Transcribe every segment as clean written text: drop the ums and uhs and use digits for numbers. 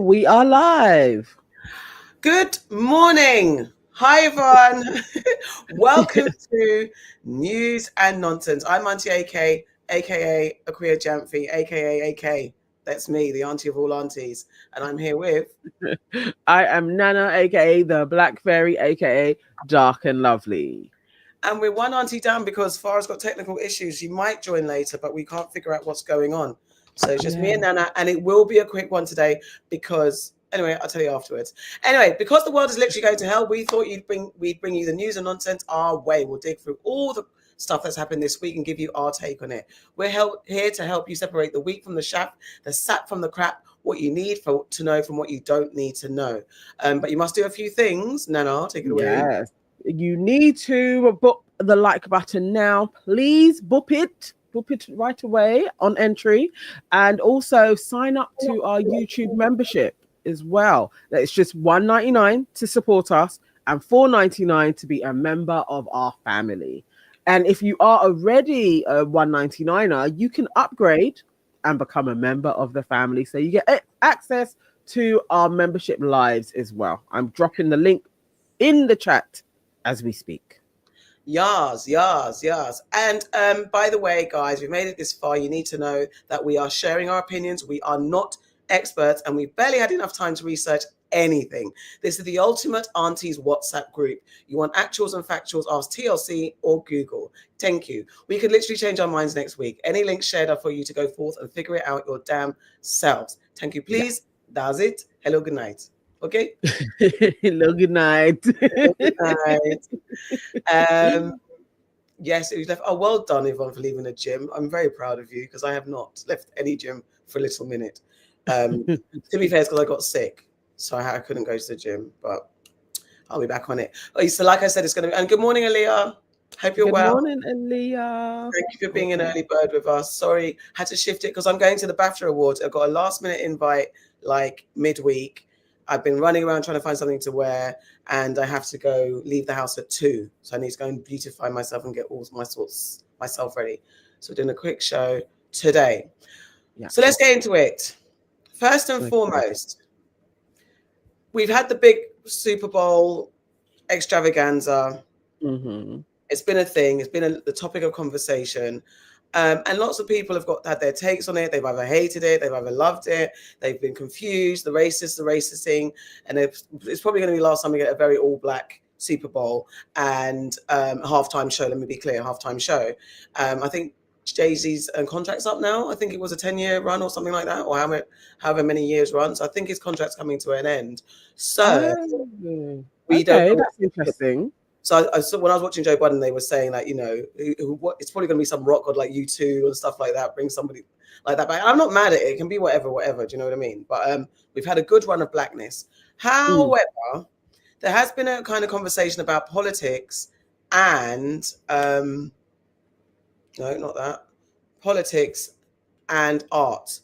We are live. Good morning. Hi, everyone. Welcome to News and Nonsense. I'm Auntie AK, aka Akria Jamfi, aka AK. That's me, the auntie of all aunties. And I'm here with... I am Nana, aka the Black Fairy, aka Dark and Lovely. And we're one auntie down because Farrah's got technical issues. She might join later, but we can't figure out what's going on. So it's just me and Nana, and it will be a quick one today because... Anyway, I'll tell you afterwards. Anyway, because the world is literally going to hell, we thought we'd bring you the news and nonsense our way. We'll dig through all the stuff that's happened this week and give you our take on it. We're here to help you separate the wheat from the chaff, the sap from the crap, what you need to know from what you don't need to know. But you must do a few things. Nana, take it away. Yes. You need to book the like button now. Please book it. Book it right away on entry. And also sign up to our YouTube membership as well. It's just $1.99 to support us and $4.99 to be a member of our family. And if you are already a $1.99er, you can upgrade and become a member of the family, so you get access to our membership lives as well. I'm dropping the link in the chat as we speak. Yes. And by the way, guys, we've made it this far. You need to know that we are sharing our opinions. We are not experts, and we've barely had enough time to research anything. This is the ultimate Aunties WhatsApp group. You want actuals and factuals, ask TLC or Google. Thank you. We could literally change our minds next week. Any links shared are for you to go forth and figure it out your damn selves. Thank you, please. Yeah. That's it. Hello, good night. Okay? Hello, good night. Hello, good night. Yes, it was left. Oh, well done, Yvonne, for leaving the gym. I'm very proud of you because I have not left any gym for a little minute. To be fair, it's because I got sick, so I couldn't go to the gym, but I'll be back on it. Oh, so like I said, it's going to be... And good morning, Aaliyah. Hope you're well. Good morning, Aaliyah. Thank you for being an early bird with us. Sorry, had to shift it because I'm going to the BAFTA Awards. I got a last-minute invite, like midweek. I've been running around trying to find something to wear, and I have to leave the house at 2. So I need to go and beautify myself and get all my sorts myself ready. So we're doing a quick show today. Yeah. So let's get into it. First and foremost, we've had the big Super Bowl extravaganza. Mm-hmm. It's been a thing. It's been the topic of conversation. And lots of people have had their takes on it. They've either hated it, they've either loved it, they've been confused, the racist thing. And it's probably going to be the last time we get a very all-black Super Bowl and halftime show. Let me be clear, halftime show. I think Jay-Z's contract's up now. I think it was a 10-year run or something like that, or however many years run. So I think his contract's coming to an end. So we don't know. That's interesting. So when I was watching Joe Budden, they were saying that, it's probably going to be some rock god like U2 and stuff like that. Bring somebody like that back. I'm not mad at it. It can be whatever. Do you know what I mean? But we've had a good run of blackness. However, there has been a kind of conversation about politics and no, not that. Politics and art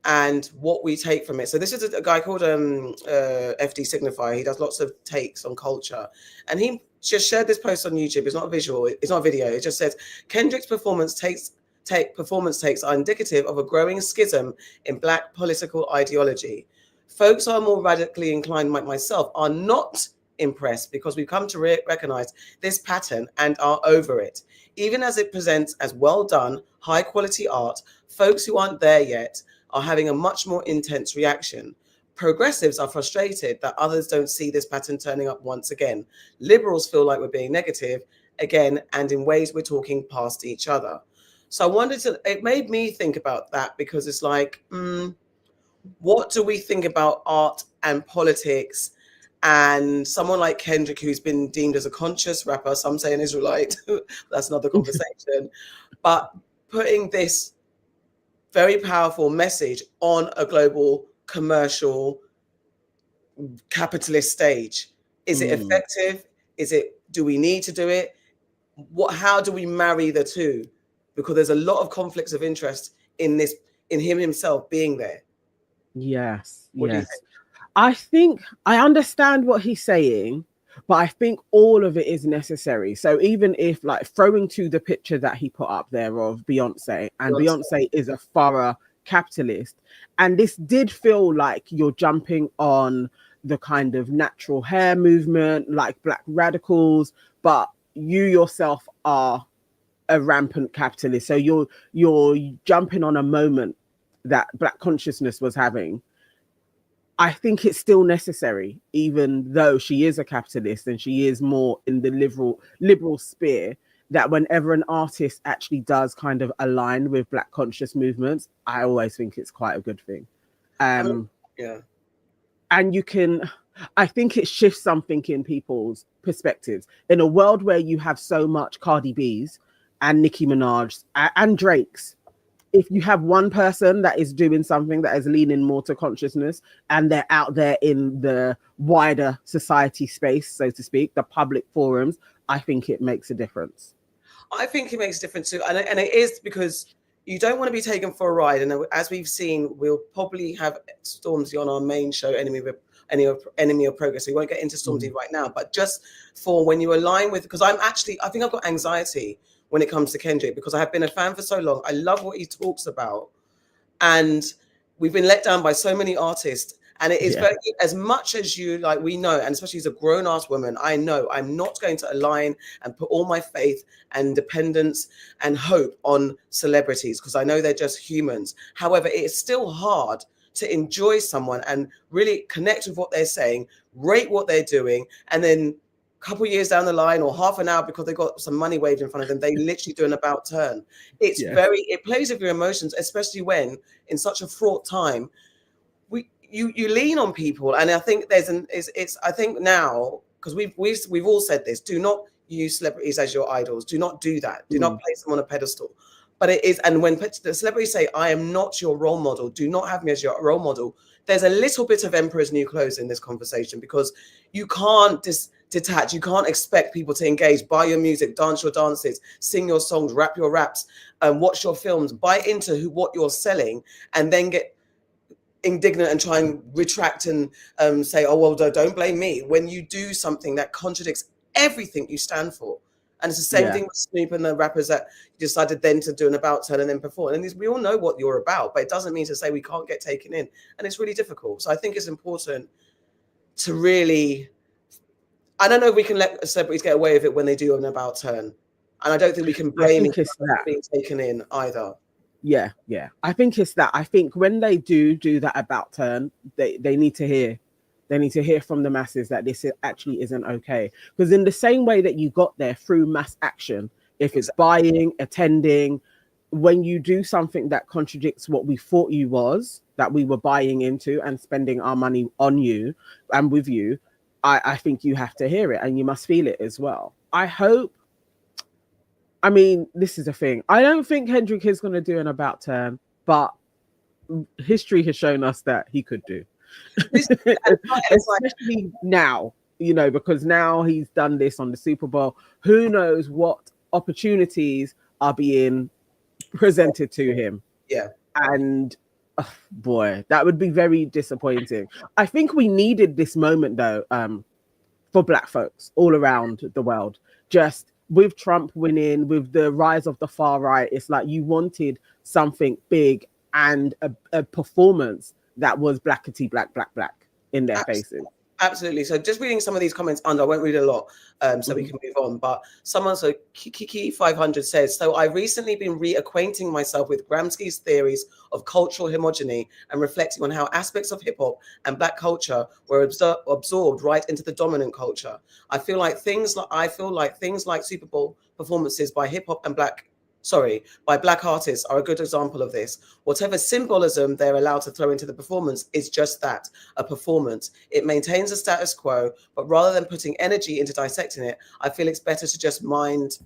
and what we take from it. So this is a guy called FD Signify. He does lots of takes on culture. And he just shared this post on YouTube. It's not a visual. It's not a video. It just says, Kendrick's performance takes are indicative of a growing schism in Black political ideology. Folks who are more radically inclined, like myself, are not impressed because we've come to recognize this pattern and are over it. Even as it presents as well done, high quality art, folks who aren't there yet are having a much more intense reaction. Progressives are frustrated that others don't see this pattern turning up once again. Liberals feel like we're being negative again, and in ways we're talking past each other. So it made me think about that because it's like, what do we think about art and politics? And someone like Kendrick, who's been deemed as a conscious rapper, some say an Israelite, that's another conversation, but putting this very powerful message on a global commercial capitalist stage. Is it effective? Do we need to do it? How do we marry the two? Because there's a lot of conflicts of interest in him himself being there. Yes. What do you think? I think I understand what he's saying, but I think all of it is necessary. So even if, like, throwing to the picture that he put up there of Beyonce, and Beyonce is a thorough capitalist. And this did feel like you're jumping on the kind of natural hair movement, like Black radicals, but you yourself are a rampant capitalist. So you're jumping on a moment that Black consciousness was having. I think it's still necessary, even though she is a capitalist and she is more in the liberal sphere, that whenever an artist actually does kind of align with Black conscious movements, I always think it's quite a good thing. Yeah. And I think it shifts something in people's perspectives. In a world where you have so much Cardi B's and Nicki Minaj's and Drake's, if you have one person that is doing something that is leaning more to consciousness and they're out there in the wider society space, so to speak, the public forums, I think it makes a difference. I think it makes a difference too. And it is because you don't want to be taken for a ride. And as we've seen, we'll probably have Stormzy on our main show, Enemy of Progress. So we won't get into Stormzy right now. But just for when you align with, because I think I've got anxiety when it comes to Kendrick, because I have been a fan for so long. I love what he talks about. And we've been let down by so many artists. And it is very, as much as you, like, we know, and especially as a grown-ass woman, I know I'm not going to align and put all my faith and dependence and hope on celebrities, because I know they're just humans. However, it is still hard to enjoy someone and really connect with what they're saying, rate what they're doing, and then couple years down the line or half an hour because they got some money waved in front of them, they literally do an about turn. It's it plays with your emotions, especially when in such a fraught time, you lean on people. And I think I think now, because we've all said this, do not use celebrities as your idols. Do not do that. Do not place them on a pedestal. But it is, and when the celebrities say, I am not your role model, do not have me as your role model, there's a little bit of Emperor's New Clothes in this conversation, because you can't detach. You can't expect people to engage, buy your music, dance your dances, sing your songs, rap your raps, watch your films, buy into what you're selling, and then get indignant and try and retract and say, oh, well, don't blame me, when you do something that contradicts everything you stand for. And it's the same thing with Snoop and the rappers that decided then to do an about turn and then perform. And we all know what you're about, but it doesn't mean to say we can't get taken in. And it's really difficult. So I think it's important to really, I don't know if we can let celebrities get away with it when they do an about turn. And I don't think we can blame it for being taken in either. Yeah. I think it's that. I think when they do that about turn, they need to hear. They need to hear from the masses that this actually isn't okay. Because in the same way that you got there through mass action, if it's buying, attending, when you do something that contradicts what we thought you was, that we were buying into and spending our money on you and with you, I think you have to hear it and you must feel it as well. I mean, this is a thing. I don't think Kendrick is going to do an about turn, but history has shown us that he could do. Especially now, because now he's done this on the Super Bowl. Who knows what opportunities are being presented to him? Yeah. And boy, that would be very disappointing. I think we needed this moment though, for Black folks all around the world. Just with Trump winning, with the rise of the far right, it's like you wanted something big and a performance that was blackety black in their faces. Absolutely. So just reading some of these comments under, I won't read a lot, so we can move on. But someone, so Kiki500 says, so I've recently been reacquainting myself with Gramsci's theories of cultural homogeny and reflecting on how aspects of hip hop and Black culture were absorbed right into the dominant culture. I feel like things like Super Bowl performances by hip hop and Black artists are a good example of this. Whatever symbolism they're allowed to throw into the performance is just that, a performance. It maintains the status quo, but rather than putting energy into dissecting it, I feel it's better to just mind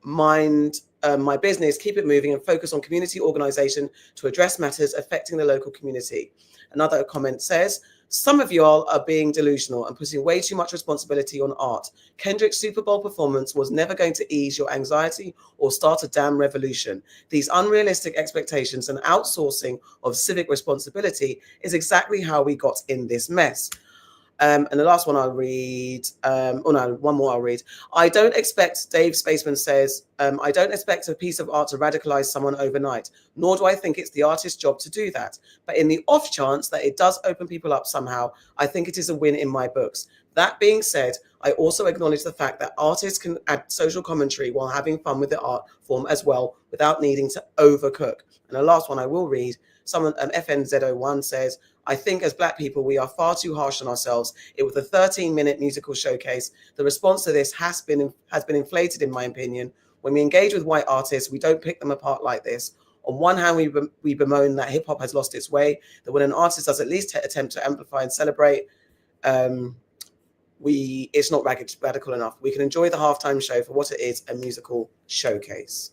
my business, keep it moving, and focus on community organization to address matters affecting the local community. Another comment says, some of y'all are being delusional and putting way too much responsibility on art. Kendrick's Super Bowl performance was never going to ease your anxiety or start a damn revolution. These unrealistic expectations and outsourcing of civic responsibility is exactly how we got in this mess. And the last one I'll read, one more I'll read. I don't expect, Dave Spaceman says, I don't expect a piece of art to radicalize someone overnight, nor do I think it's the artist's job to do that. But in the off chance that it does open people up somehow, I think it is a win in my books. That being said, I also acknowledge the fact that artists can add social commentary while having fun with the art form as well, without needing to overcook. And the last one I will read, someone, FNZ01 says, I think as Black people, we are far too harsh on ourselves. It was a 13-minute musical showcase. The response to this has been inflated, in my opinion. When we engage with white artists, we don't pick them apart like this. On one hand, we bemoan that hip hop has lost its way, that when an artist does at least attempt to amplify and celebrate, it's not radical enough. We can enjoy the halftime show for what it is, a musical showcase.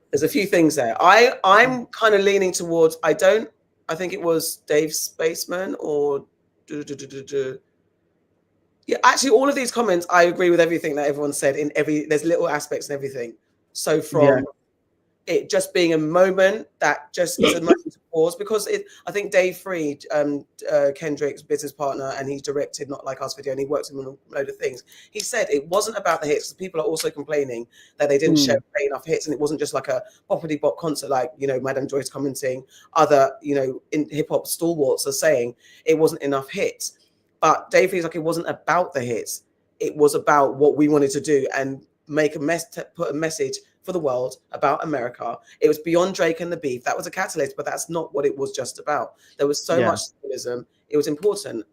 There's a few things there. I'm kind of leaning towards, I think it was Dave Spaceman or yeah, actually all of these comments, I agree with everything that everyone said. There's little aspects and everything. So from it just being a moment that just is a moment to pause, because I think Dave Freed, Kendrick's business partner, and he's directed Not Like Us video, and he works on a load of things. He said it wasn't about the hits. People are also complaining that they didn't play enough hits, and it wasn't just like a boppity bop concert, like, you know, Madame Joyce commenting. Other, you know, in hip hop stalwarts are saying it wasn't enough hits. But Dave Freed's like, it wasn't about the hits. It was about what we wanted to do and put a message for the world about America. It was beyond Drake and the beef. That was a catalyst, but that's not what it was just about. There was so much symbolism. It was important.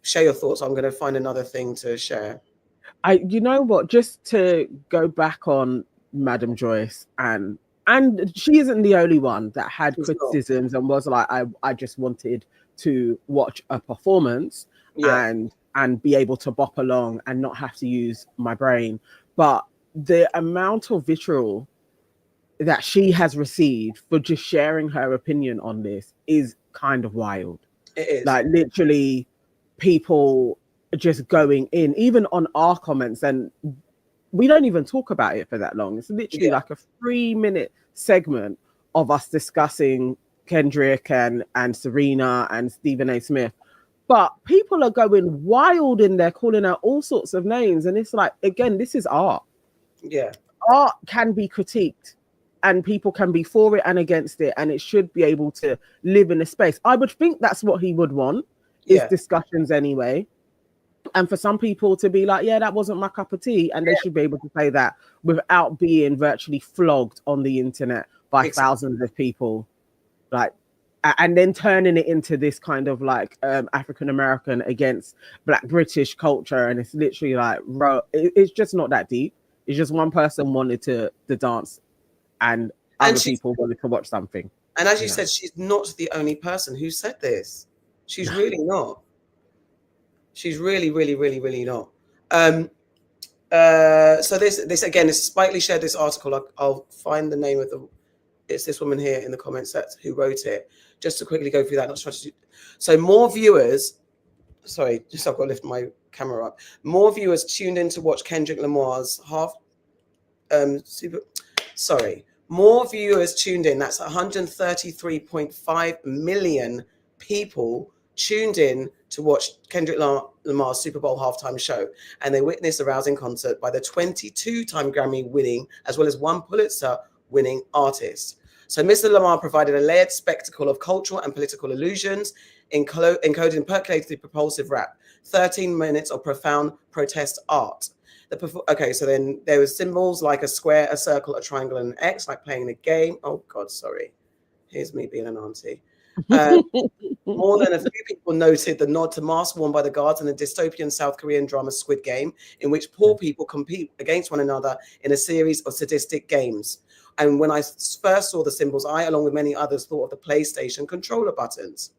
Share your thoughts. I'm going to find another thing to share. You know what? Just to go back on Madame Joyce, and she isn't the only one that had criticisms and was like, I just wanted to watch a performance and be able to bop along and not have to use my brain. But the amount of vitriol that she has received for just sharing her opinion on this is kind of wild. It is. Like, literally people just going in, even on our comments, and we don't even talk about it for that long. It's literally like a 3-minute segment of us discussing Kendrick and Serena and Stephen A. Smith. But people are going wild in there, calling out all sorts of names. And it's like, again, this is art. Yeah. Art can be critiqued and people can be for it and against it, and it should be able to live in a space. I would think that's what he would want, is discussions anyway. And for some people to be like, yeah, that wasn't my cup of tea, and they should be able to say that without being virtually flogged on the internet by thousands of people, like, and then turning it into this kind of like African American against Black British culture. And it's literally like, it's just not that deep. It's just one person wanted to dance and other people wanted to watch something. And as you said, she's not the only person who said this. She's really not. She's really, really, really, really not. So this again, Spike Lee shared this article. I'll find the name of it's this woman here in the comments who wrote it. Just to quickly go through that. Not strategy. So more viewers. Sorry, just I've got to lift my camera up. More viewers tuned in to watch Kendrick Lamar's More viewers tuned in. That's 133.5 million people tuned in to watch Kendrick Lamar's Super Bowl halftime show, and they witnessed a rousing concert by the 22-time Grammy-winning, as well as 1 Pulitzer-winning artist. So Mr. Lamar provided a layered spectacle of cultural and political illusions, encoded in percolated propulsive rap, 13 minutes of profound protest art. So then there was symbols like a square, a circle, a triangle, and an X, like playing a game. Oh God, sorry. Here's me being an auntie. More than a few people noted the nod to masks worn by the guards in the dystopian South Korean drama Squid Game, in which poor people compete against one another in a series of sadistic games. And when I first saw the symbols, I, along with many others, thought of the PlayStation controller buttons.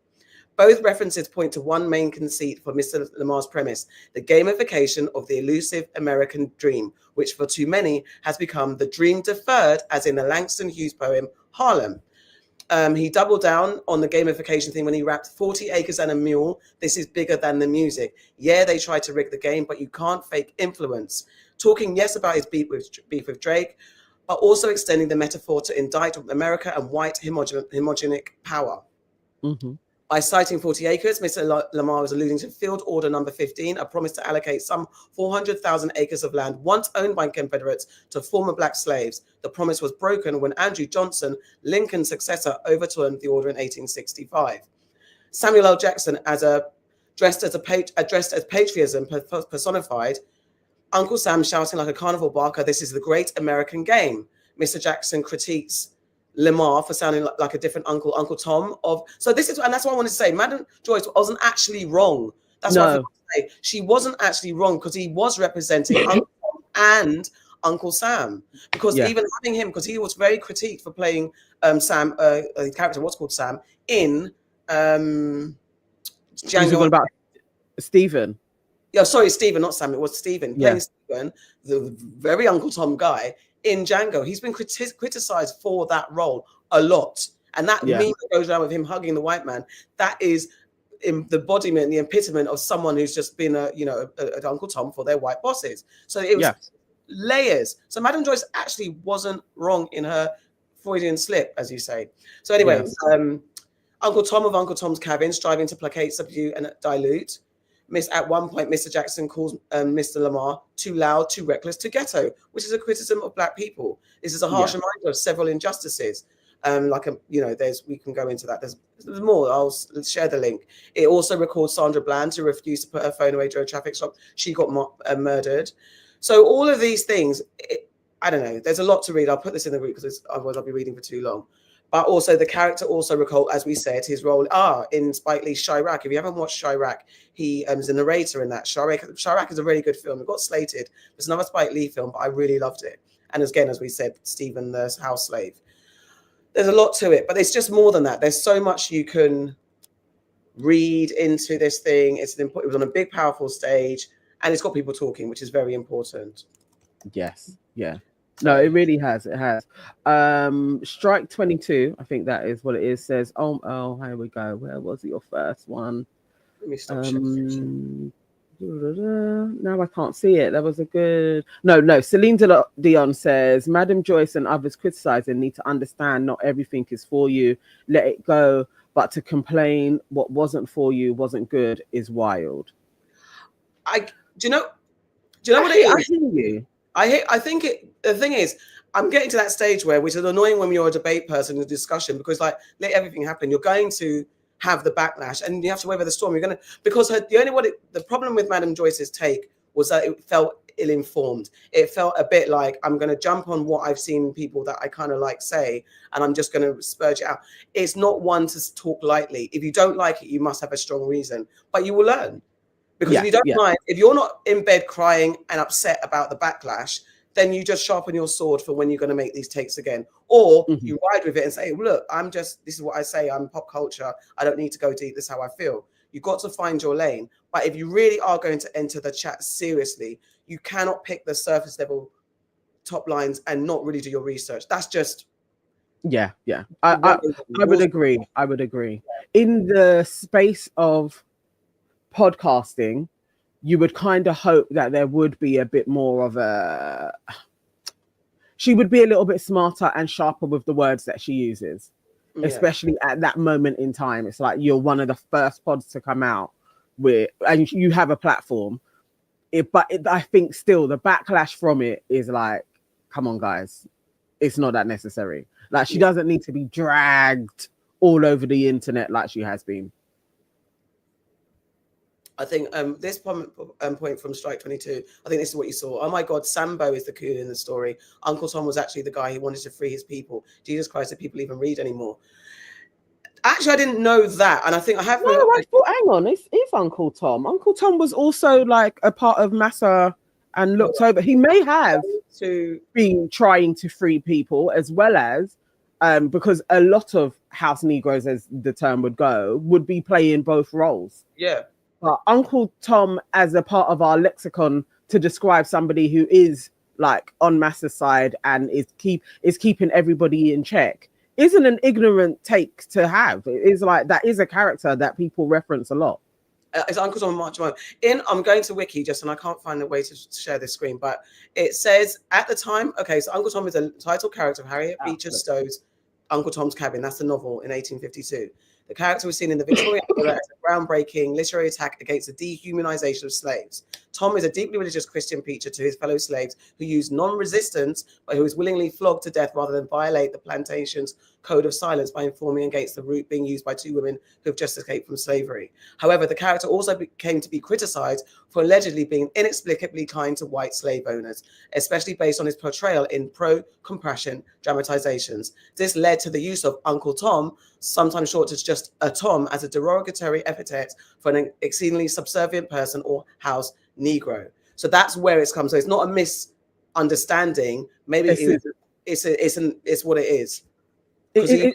Both references point to one main conceit for Mr. Lamar's premise, the gamification of the elusive American dream, which for too many has become the dream deferred, as in the Langston Hughes poem, Harlem. He doubled down on the gamification thing when he rapped 40 acres and a mule. This is bigger than the music. Yeah, they tried to rig the game, but you can't fake influence. Talking, yes, about his beef with Drake, but also extending the metaphor to indict America and white homogenic power. Mm-hmm. By citing 40 acres, Mr. Lamar was alluding to Field Order Number 15, a promise to allocate some 400,000 acres of land once owned by Confederates to former black slaves. The promise was broken when Andrew Johnson, Lincoln's successor, overturned the order in 1865. Samuel L. Jackson, dressed as patriotism personified, Uncle Sam shouting like a carnival barker, "This is the great American game." Mr. Jackson critiques Lamar for sounding like a different uncle, Uncle Tom so this is, and that's what I wanted to say. Madam Joyce wasn't actually wrong. That's what I forgot to say. She wasn't actually wrong because he was representing Uncle Tom and Uncle Sam. Because even having him, because he was very critiqued for playing Sam, his character, what's called Sam, in Django. About Stephen. Yeah, sorry, Stephen, not Sam. It was Stephen playing Stephen, the very Uncle Tom guy. In Django, he's been criticized for that role a lot, and that meme that goes around with him hugging the white man, that is the embodiment, the epitome of someone who's just been an Uncle Tom for their white bosses. So it was layers. So Madam Joyce actually wasn't wrong in her Freudian slip, as you say. So anyway, Uncle Tom of Uncle Tom's Cabin, striving to placate, subdue, and dilute. At one point, Mr. Jackson calls Mr. Lamar too loud, too reckless, too ghetto, which is a criticism of black people. This is a harsh reminder of several injustices. We can go into that. There's more. I'll share the link. It also records Sandra Bland, who refused to put her phone away during a traffic stop. She got murdered. So all of these things, I don't know. There's a lot to read. I'll put this in the group because otherwise I'll be reading for too long. But also the character also recalled, as we said, his role in Spike Lee's Chirac. If you haven't watched Chirac, he is a narrator in that. Chirac is a really good film. It got slated. It's another Spike Lee film, but I really loved it. And again, as we said, Stephen the house slave. There's a lot to it, but it's just more than that. There's so much you can read into this thing. It was on a big, powerful stage, and it's got people talking, which is very important. Yes, yeah. No, it really has. It has. Strike 22, I think that is what it is, says, oh, here we go. Where was your first one? Let me stop checking. Now I can't see it. That was a good... No. Celine Dion says, Madam Joyce and others criticizing need to understand not everything is for you. Let it go. But to complain what wasn't for you wasn't good is wild. Do you know what it is? I hear you. The thing is, I'm getting to that stage which is annoying when you're a debate person in a discussion, because let everything happen. You're going to have the backlash and you have to weather the storm. The problem with Madam Joyce's take was that it felt ill-informed. It felt a bit like, I'm going to jump on what I've seen people that I kind of like say, and I'm just going to spurge it out. It's not one to talk lightly. If you don't like it, you must have a strong reason, but you will learn. Because if you don't mind, if you're not in bed crying and upset about the backlash, then you just sharpen your sword for when you're going to make these takes again. Or you ride with it and say, look, this is what I say. I'm pop culture. I don't need to go deep. This is how I feel. You've got to find your lane. But if you really are going to enter the chat seriously, you cannot pick the surface level top lines and not really do your research. That's just... Yeah. I would agree. In the space of podcasting, you would kind of hope that there would be a bit more of she would be a little bit smarter and sharper with the words that she uses, especially at that moment in time. It's like you're one of the first pods to come out and you have a platform. I think still the backlash from it is like, come on guys, it's not that necessary. Like she doesn't need to be dragged all over the internet like she has been. I think this point from Strike 22, I think this is what you saw. Oh my God, Sambo is the coon in the story. Uncle Tom was actually the guy who wanted to free his people. Jesus Christ, do people even read anymore? Actually, I didn't know that. And I think I have... No, I thought, hang on, it's Uncle Tom. Uncle Tom was also like a part of Massa and looked over. He may have been trying to free people as well as, because a lot of house Negroes, as the term would go, would be playing both roles. Yeah. But Uncle Tom, as a part of our lexicon to describe somebody who is like on Massa's side and is keeping everybody in check, isn't an ignorant take to have. It is like, that is a character that people reference a lot. It's Uncle Tom much more. I'm going to Wiki and I can't find a way to share this screen, but it says at the time, so Uncle Tom is a title character of Harriet Beecher Stowe's Uncle Tom's Cabin. That's the novel in 1852. The character was seen in the Victorian era as a groundbreaking literary attack against the dehumanization of slaves. Tom is a deeply religious Christian preacher to his fellow slaves who used non-resistance, but who was willingly flogged to death rather than violate the plantation's code of silence by informing against the route being used by two women who have just escaped from slavery. However, the character also came to be criticized for allegedly being inexplicably kind to white slave owners, especially based on his portrayal in pro-compression dramatizations. This led to the use of Uncle Tom, sometimes short as just a Tom, as a derogatory epithet for an exceedingly subservient person or house Negro. So that's where it's come. So it's not a misunderstanding. Maybe it's what it is.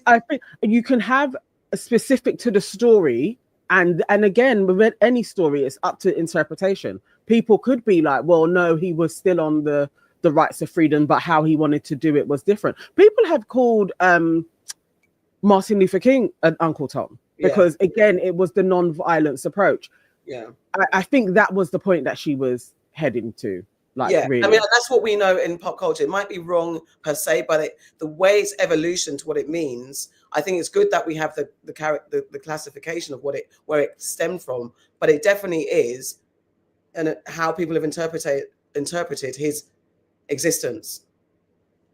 I think you can have a specific to the story, and again, with any story, it's up to interpretation. People could be like, well, no, he was still on the rights of freedom, but how he wanted to do it was different. People have called Martin Luther King an Uncle Tom because, again, it was the non-violence approach. Yeah, I think that was the point that she was heading to. Really. I mean, that's what we know in pop culture. It might be wrong per se, but the way it's evolution to what it means, I think it's good that we have the classification of where it stemmed from. But it definitely is, and how people have interpreted his existence.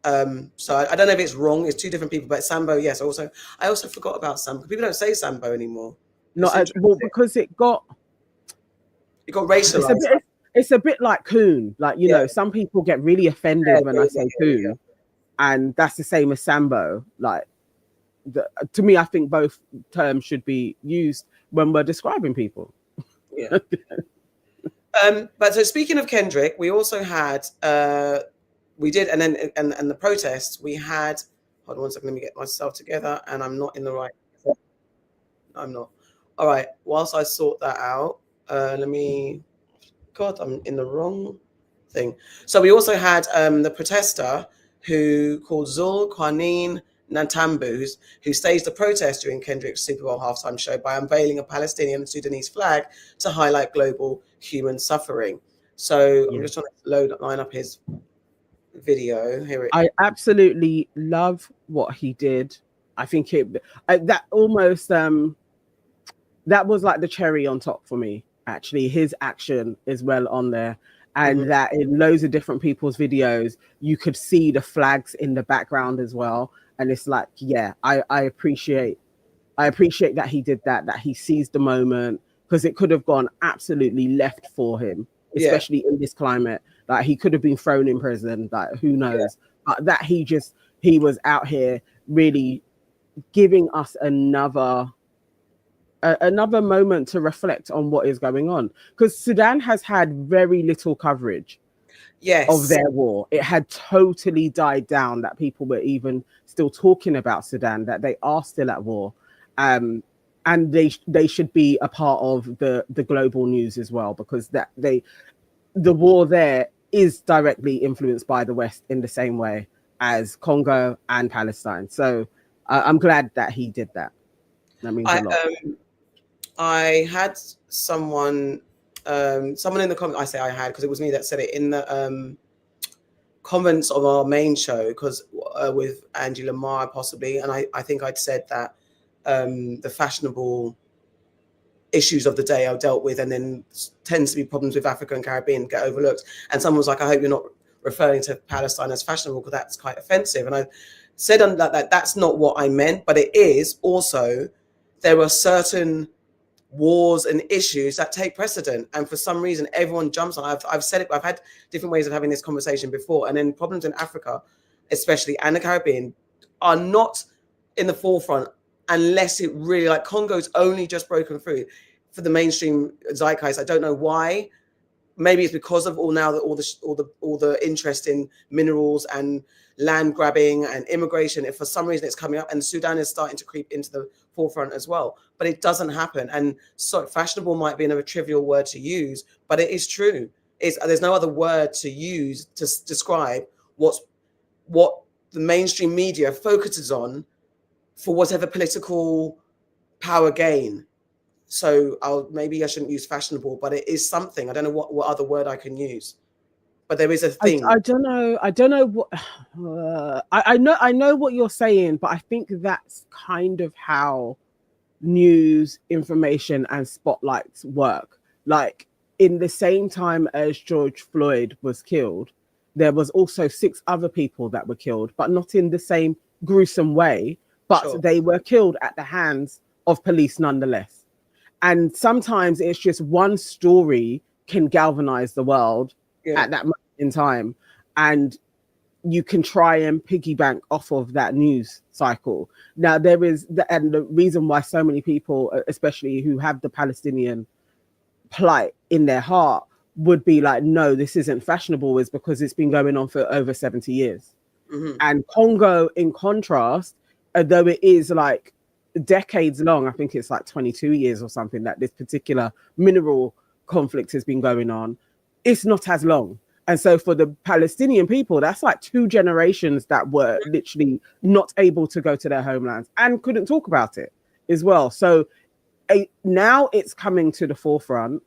So I don't know if it's wrong. It's two different people, but Sambo, yes. I also forgot about Sambo. People don't say Sambo anymore. Because it got racialized. It's a bit like coon. You know, some people get really offended when I say coon, and that's the same as Sambo. To me, I think both terms should be used when we're describing people. Yeah. But so speaking of Kendrick, we also had we did, and then and the protests we had. Hold on one second, let me get myself together, and I'm not in the right. I'm not. All right. Whilst I sort that out, God, I'm in the wrong thing. So we also had the protester who called Zul Kwaneen Nantambu, who staged the protest during Kendrick's Super Bowl halftime show by unveiling a Palestinian and Sudanese flag to highlight global human suffering. So I'm just trying to line up his video here. I absolutely love what he did. I think that almost that was like the cherry on top for me. Actually, his action is well on there, and that in loads of different people's videos, you could see the flags in the background as well. And it's like, I appreciate that he did that he seized the moment, because it could have gone absolutely left for him, especially in this climate. He could have been thrown in prison, who knows? But that he was out here really giving us another moment to reflect on what is going on, because Sudan has had very little coverage of their war. It had totally died down that people were even still talking about Sudan, that they are still at war, and they should be a part of the global news as well, because the war there is directly influenced by the West in the same way as Congo and Palestine. So I'm glad that he did that. That means a lot. I had someone in the comments. I say I had because it was me that said it in the comments of our main show, because with Angie Lamar possibly, and I think I'd said that the fashionable issues of the day are dealt with, and then tends to be problems with Africa and Caribbean get overlooked. And someone was like, I hope you're not referring to Palestine as fashionable, because that's quite offensive. And I said that that's not what I meant, but it is also, there are certain wars and issues that take precedent, and for some reason everyone jumps on. I've said it, I've had different ways of having this conversation before, and then problems in Africa especially and the Caribbean are not in the forefront unless it really, like Congo's only just broken through for the mainstream zeitgeist. I don't know why. Maybe it's because of all the interest in minerals and land grabbing and immigration. If for some reason it's coming up, and Sudan is starting to creep into the forefront as well, but it doesn't happen. And so fashionable might be a trivial word to use, but it is true. There's no other word to use to describe what the mainstream media focuses on for whatever political power gain. So maybe I shouldn't use fashionable, but it is something. I don't know what other word I can use, but there is a thing. I don't know what I know what you're saying, but I think that's kind of how news, information, and spotlights work. Like in the same time as George Floyd was killed, there was also 6 other people that were killed, but not in the same gruesome way, but Sure. they were killed at the hands of police nonetheless. And sometimes it's just one story can galvanize the world at that moment in time. And you can try and piggyback off of that news cycle. Now, there is, and the reason why so many people, especially who have the Palestinian plight in their heart, would be like, no, this isn't fashionable, is because it's been going on for over 70 years. Mm-hmm. And Congo, in contrast, though it is like decades long, I think it's like 22 years or something, that this particular mineral conflict has been going on, it's not as long. And so for the Palestinian people, that's like 2 generations that were literally not able to go to their homelands and couldn't talk about it as well. So now it's coming to the forefront.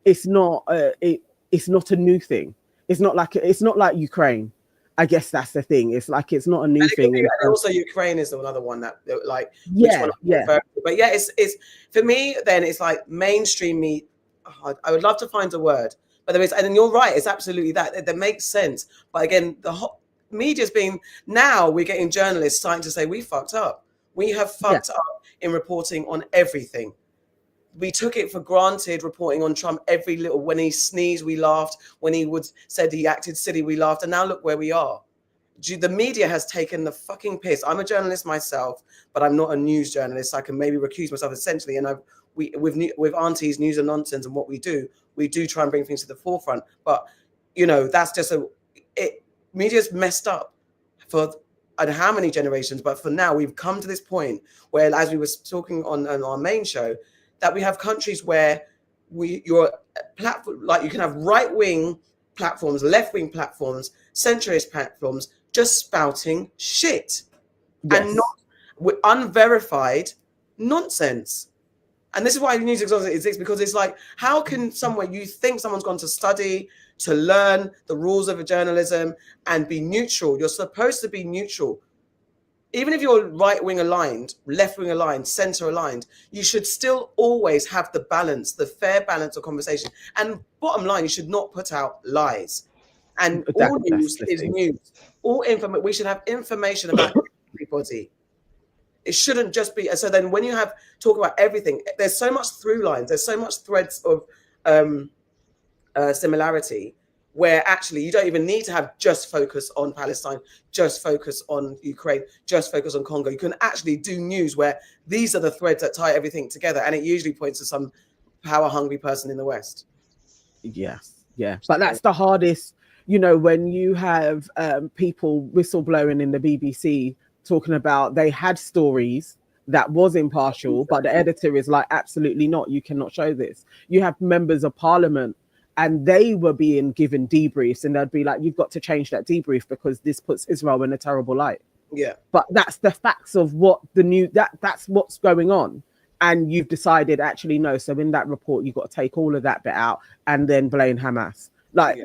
It's not it's not a new thing. It's not like Ukraine. I guess that's the thing. It's like it's not a new thing. And also Ukraine is another one that like yeah. But yeah, it's for me. Then it's like mainstream meat. Oh, I would love to find a word. But there is, and you're right, it's absolutely that makes sense. But again, the media's being, now we're getting journalists starting to say we fucked up. We have fucked up in reporting on everything. We took it for granted reporting on Trump every little, when he sneezed, we laughed. When he said he acted silly, we laughed. And now look where we are. The media has taken the fucking piss. I'm a journalist myself, but I'm not a news journalist. I can maybe recuse myself essentially. And with Aunties, News and Nonsense, and what we do try and bring things to the forefront. But that's just media's messed up for I don't know how many generations, but for now we've come to this point where, as we were talking on our main show, that we have countries where your platform, like you can have right-wing platforms, left-wing platforms, centrist platforms, just spouting shit and not with unverified nonsense. And this is why news exists, because it's like, how can you think someone's gone to study, to learn the rules of journalism and be neutral? You're supposed to be neutral. Even if you're right-wing aligned, left-wing aligned, center aligned, you should still always have the balance, the fair balance of conversation. And bottom line, you should not put out lies. And all news is news. All information, we should have information about everybody. It shouldn't just be. So then when you talk about everything, there's so much through lines, there's so much threads of similarity, where actually you don't even need to have just focus on Palestine, just focus on Ukraine, just focus on Congo. You can actually do news where these are the threads that tie everything together. And it usually points to some power hungry person in the West. Yeah. But that's the hardest, when you have people whistleblowing in the BBC talking about they had stories that was impartial, but the editor is like, absolutely not, you cannot show this. You have members of parliament and they were being given debriefs and they'd be like, you've got to change that debrief because this puts Israel in a terrible light. Yeah. But that's the facts of what that's what's going on. And you've decided, actually, no. So in that report, you've got to take all of that bit out and then blame Hamas. But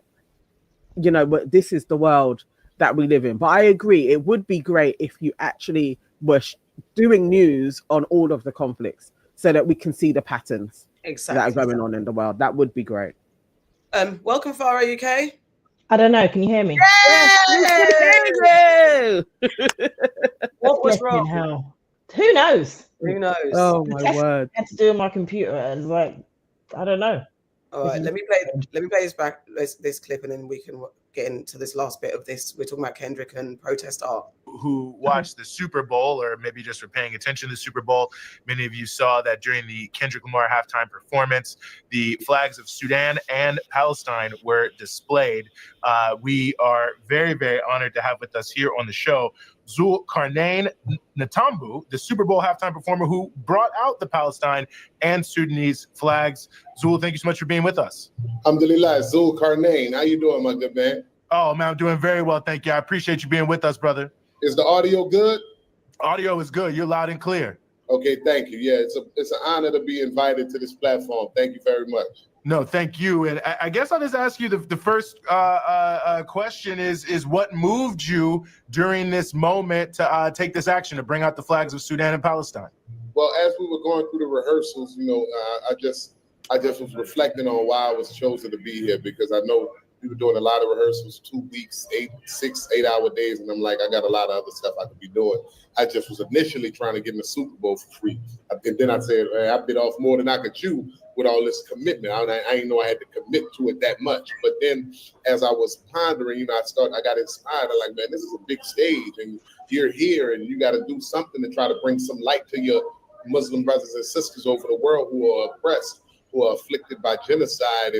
this is the world that we live in. But I agree, it would be great if you actually were doing news on all of the conflicts so that we can see the patterns that are going on in the world. That would be great. Welcome, Farrah, UK. I don't know. Can you hear me? Yeah! What was wrong? Hell. Who knows? Oh my word! Had to do with my computer. It's like, I don't know. All right, let me play this clip, and then we can get into this last bit of this. We're talking about Kendrick and protest art. Who watched the Super Bowl, or maybe just were paying attention to the Super Bowl. Many of you saw that during the Kendrick Lamar halftime performance, the flags of Sudan and Palestine were displayed. We are very, very honored to have with us here on the show Zulkarnain Natambu, the Super Bowl halftime performer who brought out the Palestine and Sudanese flags. Zul, thank you so much for being with us. Alhamdulillah, Zulkarnain. How you doing, my good man? Oh, man, I'm doing very well, thank you. I appreciate you being with us, brother. Is the audio good? Audio is good. You're loud and clear. Okay, thank you. Yeah, it's an honor to be invited to this platform. Thank you very much. No, thank you. And I guess I'll just ask you the first question is what moved you during this moment to take this action, to bring out the flags of Sudan and Palestine? Well, as we were going through the rehearsals, I just was reflecting on why I was chosen to be here, because I know we were doing a lot of rehearsals, 2 weeks, 8 hour days, and I'm like, I got a lot of other stuff I could be doing. I just was initially trying to get in the Super Bowl for free, and then I said, I bit off more than I could chew with all this commitment. I didn't know I had to commit to it that much. But then, as I was pondering, I got inspired. I'm like, man, this is a big stage, and you're here, and you got to do something to try to bring some light to your Muslim brothers and sisters over the world who are oppressed, who are afflicted by genocide,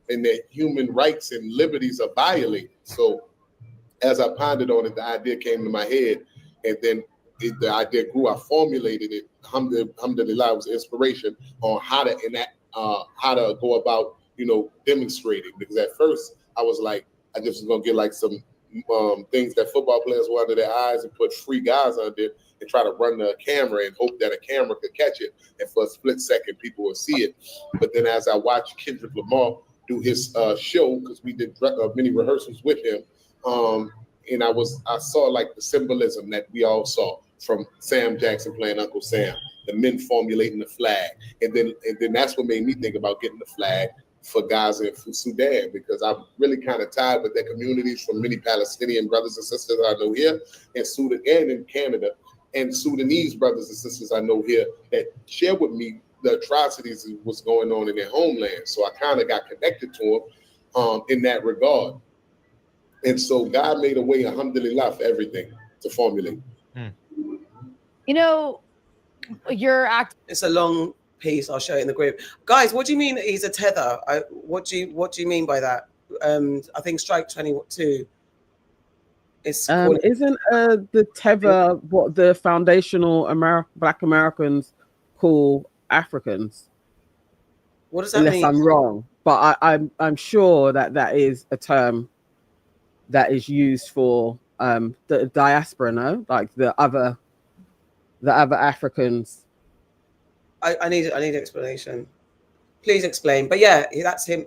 and their human rights and liberties are violated. So as I pondered on it, the idea came to my head, and then the idea grew. I formulated it. Alhamdulillah, was inspiration on how to enact, how to go about, demonstrating. Because at first I was like, I just was gonna get like some things that football players were under their eyes and put free guys under it and try to run the camera and hope that a camera could catch it, and for a split second people would see it. But then as I watched Kendrick Lamar do his show, because we did many rehearsals with him, and I saw like the symbolism that we all saw from Sam Jackson playing Uncle Sam, the men formulating the flag, and then that's what made me think about getting the flag for Gaza and for Sudan, because I'm really kind of tired with their communities, from many Palestinian brothers and sisters I know here in Sudan and in Canada, and Sudanese brothers and sisters I know here that share with me the atrocities of what's going on in their homeland. So I kind of got connected to them in that regard. And so God made a way, alhamdulillah, for everything to formulate. Your act. It's a long piece. I'll show it in the group. Guys, what do you mean he's a tether? What do you mean by that? I think Strike 22 is isn't the tether what the foundational Black Americans call Africans? What does that mean? Unless I'm wrong, but I'm sure that is a term that is used for the diaspora, no? Like the other Africans. I need an explanation. Please explain. But yeah, that's him.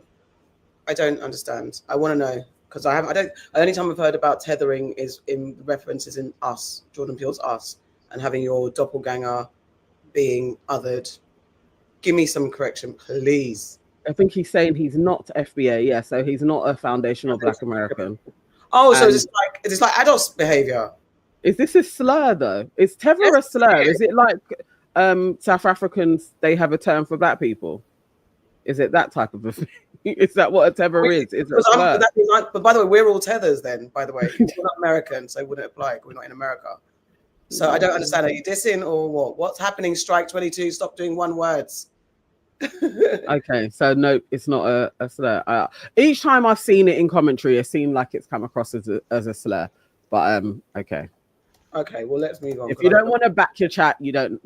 I don't understand. I want to know, because the only time I've heard about tethering is in references in Us, Jordan Peele's Us, and having your doppelganger being othered. Give me some correction, please. I think he's saying he's not FBA, yeah, so he's not a foundational Black American. Oh, so it's like adult behavior. Is this a slur though? Is tether a slur? Is it like South Africans, they have a term for Black people? Is it that type of a thing? Is that what a tether is? Is it a slur? But by the way, we're all tethers then, by the way. We're not American, so it wouldn't apply. We're not in America. So I don't understand. Are you dissing or what? What's happening? Strike 22. Stop doing one words. Okay, so no, it's not a slur. Each time I've seen it in commentary, it seemed like it's come across as a slur. But okay. Okay, well, let's move on. If you don't want to back your chat, you don't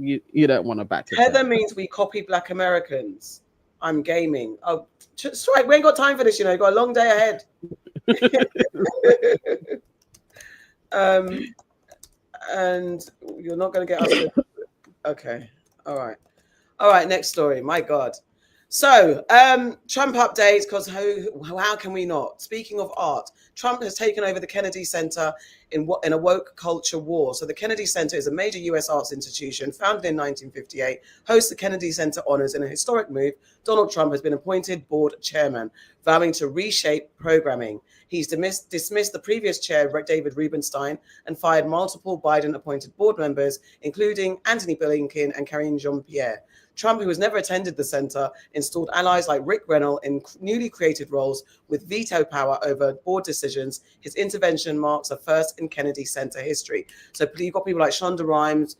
want to back your tether chat. means we copy Black Americans. I'm gaming. Oh, Strike, we ain't got time for this, You've got a long day ahead. And you're not going to get us. Okay. All right. Next story. My God. So, Trump updates, because how can we not? Speaking of art, Trump has taken over the Kennedy Center in a woke culture war. So the Kennedy Center is a major U.S. arts institution founded in 1958, hosts the Kennedy Center honors. In a historic move, Donald Trump has been appointed board chairman, vowing to reshape programming. He's dismissed the previous chair, David Rubenstein, and fired multiple Biden-appointed board members, including Anthony Blinken and Karine Jean-Pierre. Trump, who has never attended the center, installed allies like Rick Grenell in newly created roles with veto power over board decisions. His intervention marks a first in Kennedy Center history. So you've got people like Shonda Rhimes,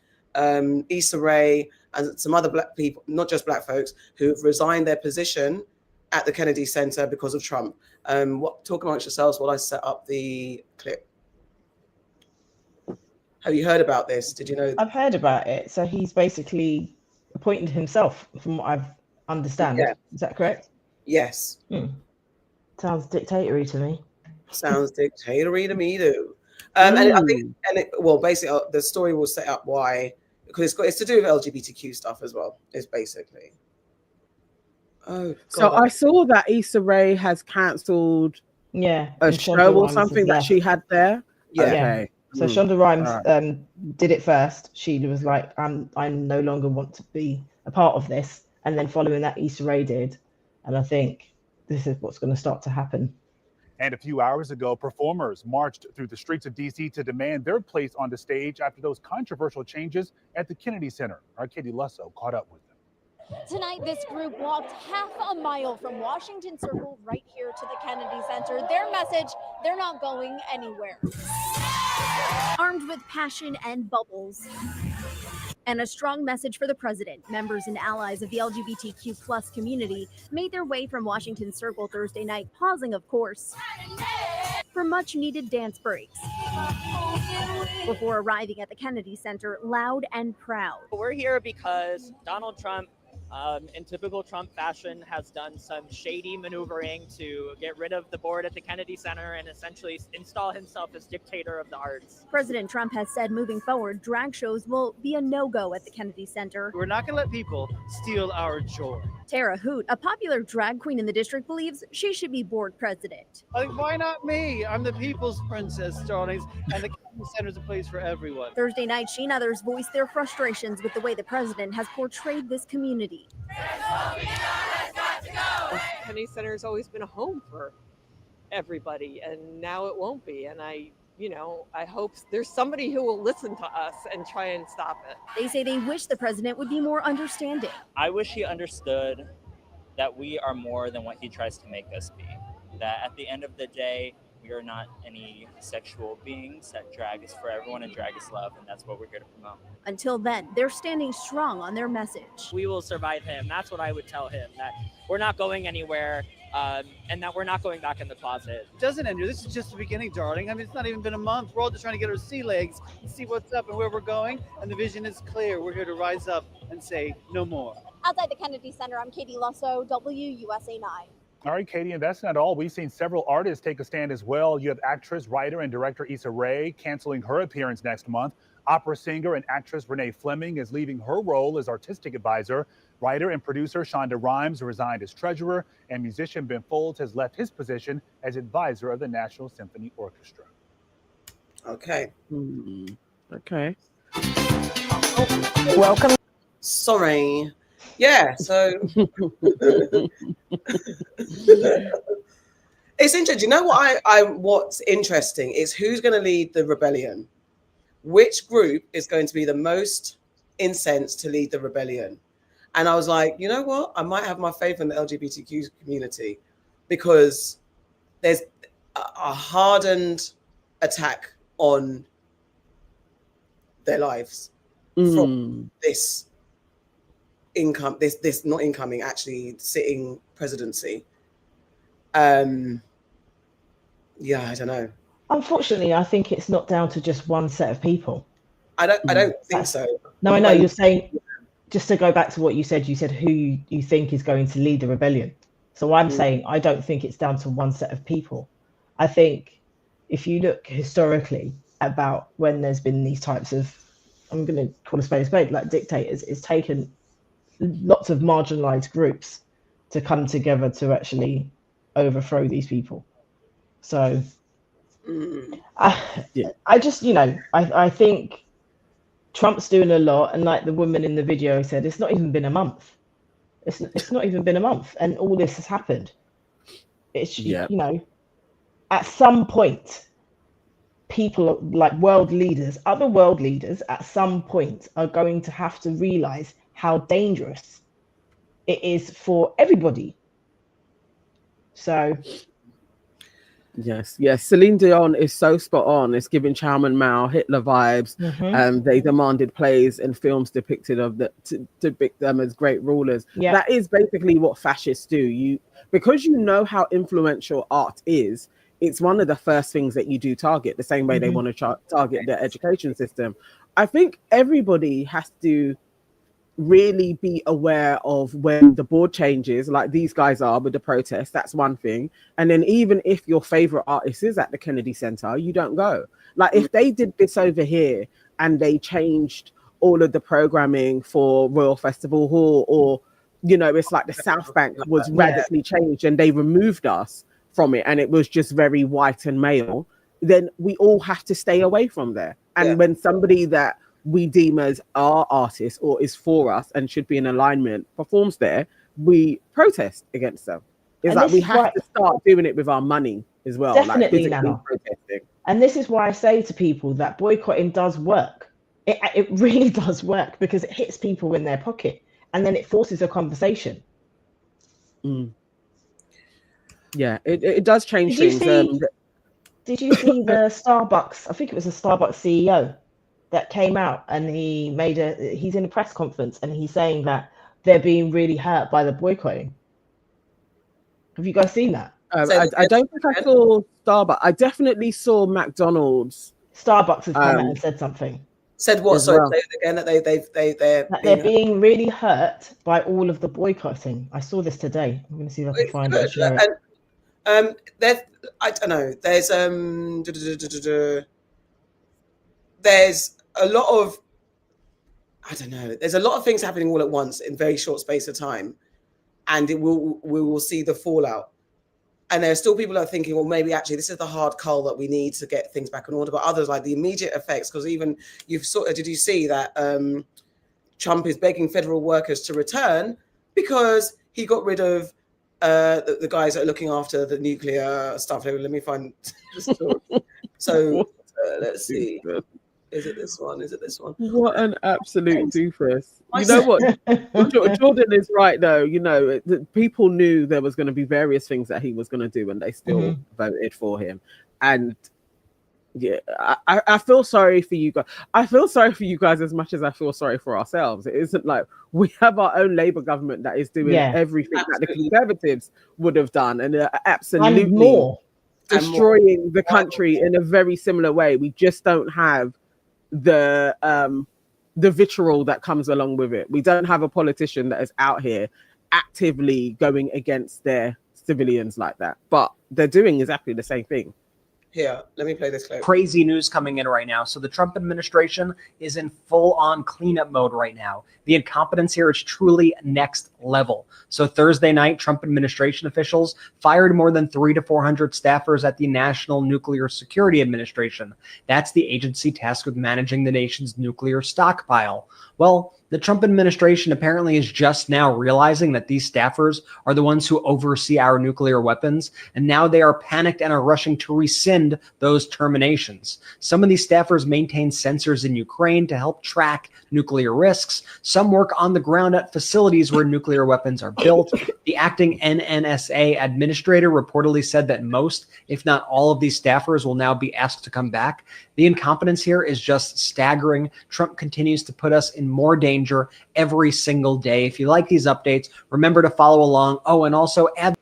Issa Rae, and some other Black people, not just Black folks, who have resigned their position at the Kennedy Center because of Trump. Talk amongst yourselves while I set up the clip. Have you heard about this? Did you know? I've heard about it. So he's basically appointed himself, from what I've understand. Yeah. Is that correct? Yes. Sounds dictatory to me. Sounds dictatory to me too. And I think, basically, the story will set up why, because it's to do with LGBTQ stuff as well. It's basically. Oh, God. So I saw that Issa Rae has cancelled a show or something that she had there. Yeah. Okay. So Shonda Rhimes did it first. She was like, I no longer want to be a part of this. And then following that, Issa Rae did. And I think this is what's going to start to happen. And a few hours ago, performers marched through the streets of D.C. to demand their place on the stage after those controversial changes at the Kennedy Center. Our Katie Lusso caught up with them. Tonight, this group walked half a mile from Washington Circle right here to the Kennedy Center. Their message, they're not going anywhere. Armed with passion and bubbles. And a strong message for the president. Members and allies of the LGBTQ plus community made their way from Washington Circle Thursday night, pausing, of course, for much needed dance breaks. Before arriving at the Kennedy Center, loud and proud. We're here because Donald Trump, in typical Trump fashion, has done some shady maneuvering to get rid of the board at the Kennedy Center and essentially install himself as dictator of the arts. President Trump has said moving forward, drag shows will be a no-go at the Kennedy Center. We're not going to let people steal our joy. Tara Hoot, a popular drag queen in the district, believes she should be board president. Why not me? I'm the people's princess, darlings, and the Kennedy Center is a place for everyone. Thursday night, she and others voiced their frustrations with the way the president has portrayed this community. Kennedy Center has always been a home for everybody, and now it won't be. And I hope there's somebody who will listen to us and try and stop it. They say they wish the president would be more understanding. I wish he understood that we are more than what he tries to make us be. That at the end of the day, we are not any sexual beings, that drag is for everyone and drag is love, and that's what we're here to promote. Until then, they're standing strong on their message. We will survive him. That's what I would tell him, that we're not going anywhere, and that we're not going back in the closet. It doesn't end here. This is just the beginning, darling. I mean, it's not even been a month. We're all just trying to get our sea legs and see what's up and where we're going, and the vision is clear. We're here to rise up and say no more. Outside the Kennedy Center, I'm Katie Lusso, WUSA 9. All right, Katie, and that's not all. We've seen several artists take a stand as well. You have actress, writer, and director Issa Rae canceling her appearance next month. Opera singer and actress Renee Fleming is leaving her role as artistic advisor. Writer and producer Shonda Rhimes resigned as treasurer, and musician Ben Folds has left his position as advisor of the National Symphony Orchestra. Okay. Okay. Welcome. Sorry. Yeah, so it's interesting. You know what what's interesting is who's going to lead the rebellion. Which group is going to be the most incensed to lead the rebellion? And I was like, you know what? I might have my faith in the LGBTQ community because there's a hardened attack on their lives from this not incoming, actually sitting presidency. Yeah, I don't know. Unfortunately, I think it's not down to just one set of people. I don't think so. No, I know you're saying, just to go back to what you said who you think is going to lead the rebellion. So I'm saying I don't think it's down to one set of people. I think if you look historically about when there's been these types of, I'm going to call a spade, like dictators, it's taken lots of marginalized groups to come together to actually overthrow these people. So I just, I think Trump's doing a lot, and like the woman in the video said, it's not even been a month. It's not even been a month, and all this has happened. It's at some point, people like other world leaders, at some point are going to have to realize how dangerous it is for everybody. So yes, Celine Dion is so spot on. It's giving Chairman Mao Hitler vibes. They demanded plays and films depicted to depict them as great rulers. That is basically what fascists do. Because you know how influential art is, it's one of the first things that you do target, the same way they want to target the education system. I think everybody has to really be aware of when the board changes, like these guys are with the protests. That's one thing. And then even if your favorite artist is at the Kennedy Center, you don't go. Like if they did this over here and they changed all of the programming for Royal Festival Hall, or it's like the South Bank was radically changed and they removed us from it and it was just very white and male, then we all have to stay away from there. And when somebody that we deem as our artist or is for us and should be in alignment performs there, we protest against them. It's like we have to start doing it with our money as well. Definitely like now. Protesting. And this is why I say to people that boycotting does work. It really does work, because it hits people in their pocket and then it forces a conversation. Yeah, it does change things. Did you see the Starbucks? I think it was a Starbucks CEO that came out and he's in a press conference and he's saying that they're being really hurt by the boycotting. Have you guys seen that? I don't think I saw Starbucks. I definitely saw McDonald's. Starbucks has come out and said something. Said what? Sorry, say it again. That they're being really hurt by all of the boycotting. I saw this today. I'm going to see if I can find it and share it. I don't know. There's a lot of, I don't know. There's a lot of things happening all at once in very short space of time, and we will see the fallout. And there are still people that are thinking, well, maybe actually this is the hard cull that we need to get things back in order. But others, like the immediate effects, because even did you see that Trump is begging federal workers to return because he got rid of the guys that are looking after the nuclear stuff. Let me find. So let's see. Is it this one? What an absolute doofus. You know what? Jordan is right, though. You know, people knew there was going to be various things that he was going to do, and they still voted for him. And yeah, I feel sorry for you guys. I feel sorry for you guys as much as I feel sorry for ourselves. It isn't like we have our own Labour government that is doing everything that the Conservatives would have done, and absolutely more destroying the country in a very similar way. We just don't have the vitriol that comes along with it. We don't have a politician that is out here actively going against their civilians like that, but they're doing exactly the same thing. Here, let me play this clip. Crazy news coming in right now. So the Trump administration is in full-on cleanup mode right now. The incompetence here is truly next level. So Thursday night, Trump administration officials fired more than 300 to 400 staffers at the National Nuclear Security Administration. That's the agency tasked with managing the nation's nuclear stockpile. Well, the Trump administration apparently is just now realizing that these staffers are the ones who oversee our nuclear weapons, and now they are panicked and are rushing to rescind those terminations. Some of these staffers maintain sensors in Ukraine to help track nuclear risks. Some work on the ground at facilities where nuclear weapons are built. The acting NNSA administrator reportedly said that most, if not all, of these staffers will now be asked to come back. The incompetence here is just staggering. Trump continues to put us in more danger every single day. If you like these updates, remember to follow along. Oh, and also add.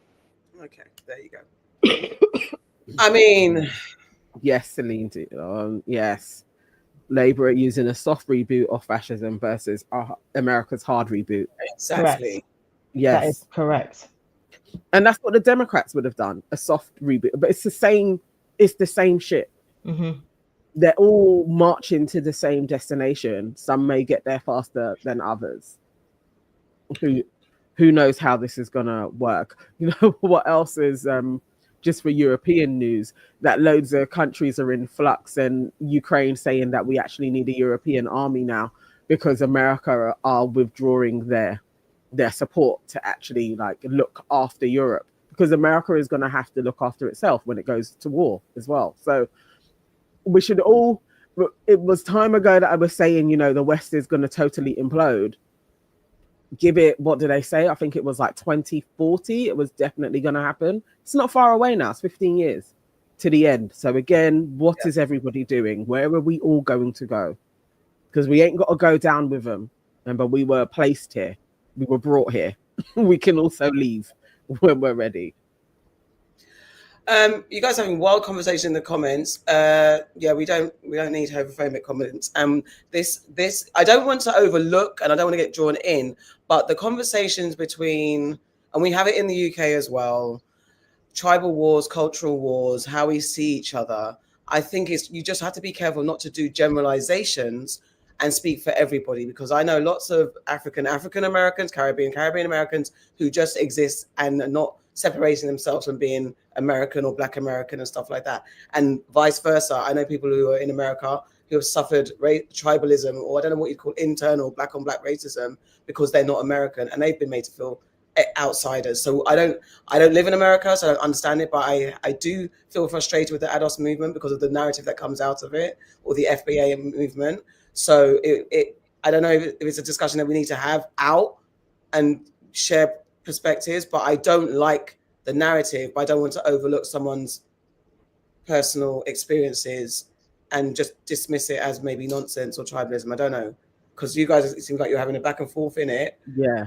Okay, there you go. I mean, yes, Celine. Yes, Labour are using a soft reboot of fascism versus America's hard reboot. Exactly. Correct. Yes, that is correct. And that's what the Democrats would have done, a soft reboot. But it's the same. It's the same shit. They're all marching to the same destination. Some may get there faster than others. Who knows how this is gonna work? You know what else is just for European news, that loads of countries are in flux, and Ukraine saying that we actually need a European army now because America are withdrawing their support to actually like look after Europe, because America is going to have to look after itself when it goes to war as well. So we should all, it was time ago that I was saying, you know, the West is going to totally implode. Give it, what did they say? I think it was like 2040. It was definitely going to happen. It's not far away now. It's 15 years to the end. So again, what is everybody doing? Where are we all going to go? Because we ain't got to go down with them. Remember, we were placed here. We were brought here. We can also leave when we're ready. You guys having wild conversation in the comments. Yeah, we don't need homophobic comments. This I don't want to overlook, and I don't want to get drawn in, but the conversations between, and we have it in the UK as well, tribal wars, cultural wars, how we see each other. I think you just have to be careful not to do generalizations and speak for everybody, because I know lots of African Americans, Caribbean Americans who just exist and are not separating themselves from being American or Black American and stuff like that, and vice versa. I know people who are in America who have suffered tribalism, or I don't know what you call internal Black on Black racism, because they're not American and they've been made to feel outsiders. So I don't live in America, so I don't understand it, but I do feel frustrated with the ADOS movement because of the narrative that comes out of it, or the FBA movement. So I don't know if it's a discussion that we need to have out and share perspectives, but I don't like the narrative, but I don't want to overlook someone's personal experiences and just dismiss it as maybe nonsense or tribalism. I don't know, because you guys, it seems like you're having a back and forth in it. Yeah.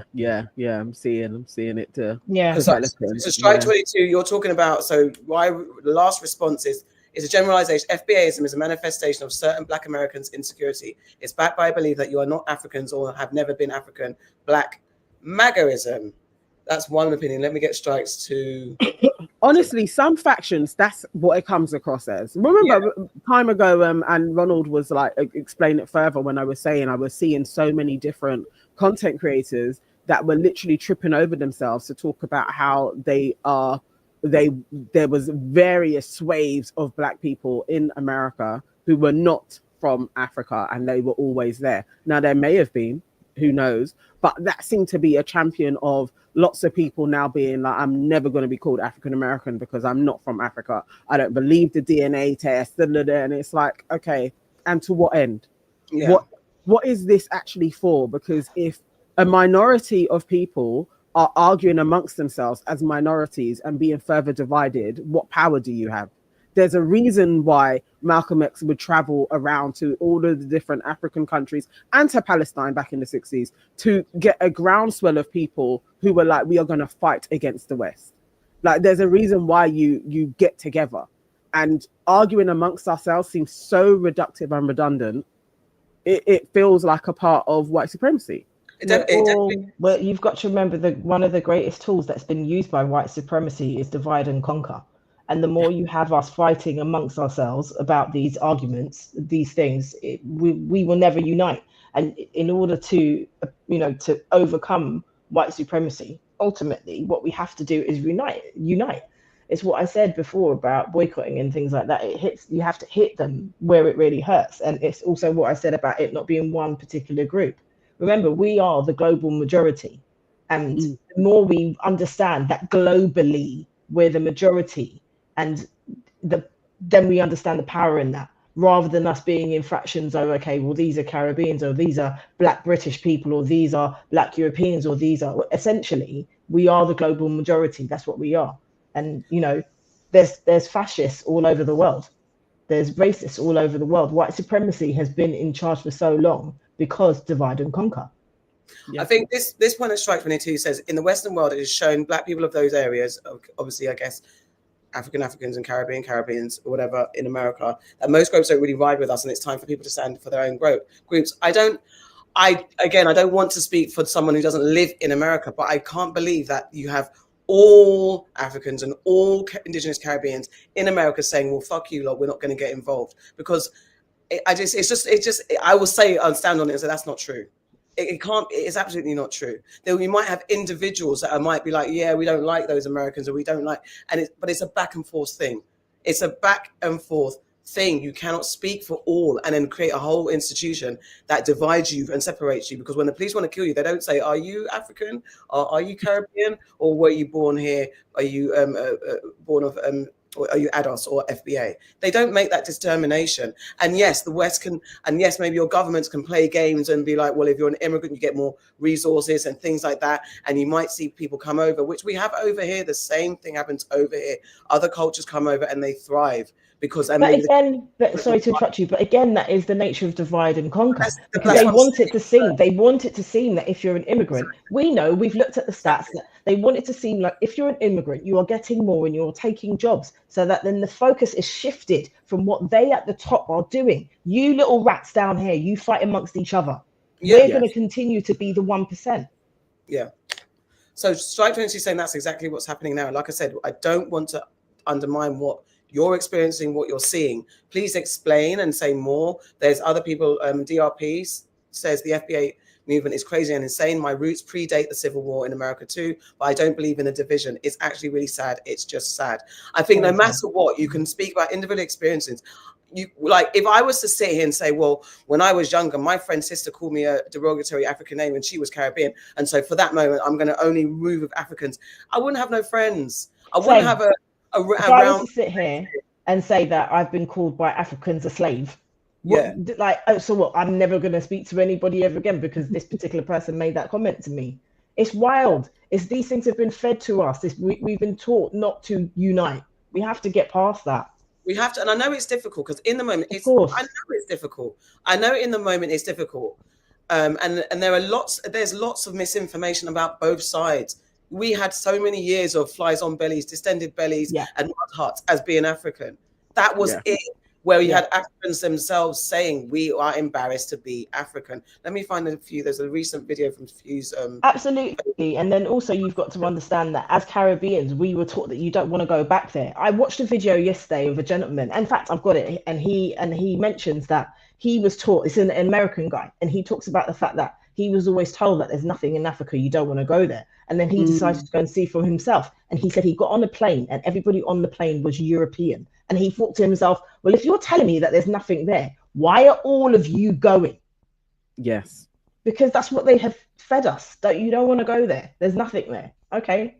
I'm seeing it too. Yeah. So Strike 22, you're talking about. So why the last response is a generalization. FBAism is a manifestation of certain Black Americans' insecurity. It's backed by a belief that you are not Africans or have never been African. Black MAGAism. That's one opinion. Let me get Strikes to. Honestly, some factions, that's what it comes across as. Remember time ago, and Ronald was like explain it further when I was saying I was seeing so many different content creators that were literally tripping over themselves to talk about how there was various swathes of Black people in America who were not from Africa, and they were always there. Now there may have been, who knows, but that seemed to be a champion of lots of people now being like, I'm never going to be called African American because I'm not from Africa. I don't believe the DNA test, and it's like, okay, and to what end? Yeah. What is this actually for? Because if a minority of people are arguing amongst themselves as minorities and being further divided, what power do you have? There's a reason why Malcolm X would travel around to all of the different African countries and to Palestine back in the 60s to get a groundswell of people who were like, we are going to fight against the West. Like, there's a reason why you get together, and arguing amongst ourselves seems so reductive and redundant. It feels like a part of white supremacy. Well, you've got to remember that one of the greatest tools that's been used by white supremacy is divide and conquer. And the more you have us fighting amongst ourselves about these arguments, these things, we will never unite. And in order to, to overcome white supremacy, ultimately, what we have to do is unite. It's what I said before about boycotting and things like that. You have to hit them where it really hurts. And it's also what I said about it not being one particular group. Remember, we are the global majority. And the more we understand that globally we're the majority, and then we understand the power in that, rather than us being in fractions. Oh, okay, well, these are Caribbeans, or these are Black British people, or these are Black Europeans, or these are, essentially, we are the global majority. That's what we are. And, there's fascists all over the world. There's racists all over the world. White supremacy has been in charge for so long because divide and conquer. I think this point of Strike 22 says, in the Western world, it has shown Black people of those areas, obviously, I guess, Africans and Caribbeans or whatever in America, that most groups don't really ride with us, and it's time for people to stand for their own groups. I don't want to speak for someone who doesn't live in America, but I can't believe that you have all Africans and all indigenous Caribbeans in America saying, well, fuck you lot, we're not going to get involved, because I will say, I'll stand on it and say that's not true. It's absolutely not true. Then you might have individuals that might be like, yeah, we don't like those Americans, or we don't like, but it's a back and forth thing. It's a back and forth thing. You cannot speak for all and then create a whole institution that divides you and separates you. Because when the police want to kill you, they don't say, are you African? Or are you Caribbean? Or were you born here? Are you born of or are you ADOS or FBA? They don't make that determination. And yes, the West can, and yes, maybe your governments can play games and be like, well, if you're an immigrant, you get more resources and things like that. And you might see people come over, which we have over here. The same thing happens over here. Other cultures come over and they thrive. Because sorry to interrupt you, but again, that is the nature of divide and conquer. Because they want it to seem that if you're an immigrant, we know, we've looked at the stats, that they want it to seem like if you're an immigrant, you are getting more and you're taking jobs, so that then the focus is shifted from what they at the top are doing. You little rats down here, you fight amongst each other. We're going to continue to be the 1%. Yeah. So Strike 22 is saying that's exactly what's happening now. Like I said, I don't want to undermine what you're experiencing, what you're seeing. Please explain and say more. There's other people, DRP says the FBA movement is crazy and insane. My roots predate the Civil War in America too, but I don't believe in a division. It's actually really sad. It's just sad. I think no matter what, you can speak about individual experiences. You like, if I was to sit here and say, well, when I was younger, my friend's sister called me a derogatory African name and she was Caribbean, and so for that moment I'm going to only move with Africans, I wouldn't have no friends. I wouldn't have a if I was to sit here and say that I've been called by Africans a slave, so what, I'm never going to speak to anybody ever again because this particular person made that comment to me. It's wild. It's these things have been fed to us. We've been taught not to unite. We have to get past that. We have to, and I know it's difficult because in the moment, I know it's difficult. I know in the moment it's difficult, and there's lots of misinformation about both sides. We had so many years of flies on bellies, distended bellies, and mud huts as being African. That was it. Where you had Africans themselves saying we are embarrassed to be African. Let me find a few. There's a recent video from Fuse. Absolutely, and then also you've got to understand that as Caribbeans, we were taught that you don't want to go back there. I watched a video yesterday of a gentleman. In fact, I've got it, and he mentions that he was taught. It's an American guy, and he talks about the fact that he was always told that there's nothing in Africa. You don't want to go there, and then he decided to go and see for himself. And he said he got on a plane, and everybody on the plane was European. And he thought to himself, well, if you're telling me that there's nothing there, why are all of you going? Yes. Because that's what they have fed us. That you don't want to go there. There's nothing there. Okay.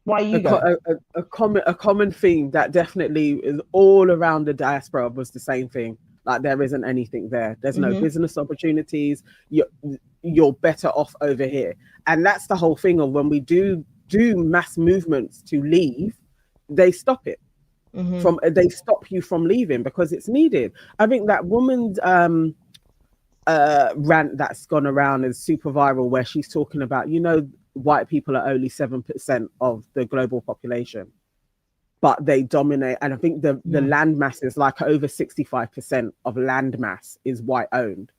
Why are you going? A common theme that definitely is all around the diaspora was the same thing. Like there isn't anything there. There's no business opportunities. You're better off over here. And that's the whole thing of when we do mass movements to leave, they stop it. They stop you from leaving because it's needed. I think that woman's rant that's gone around is super viral, where she's talking about, white people are only 7% of the global population, but they dominate. And I think the land mass is like over 65% of land mass is white owned.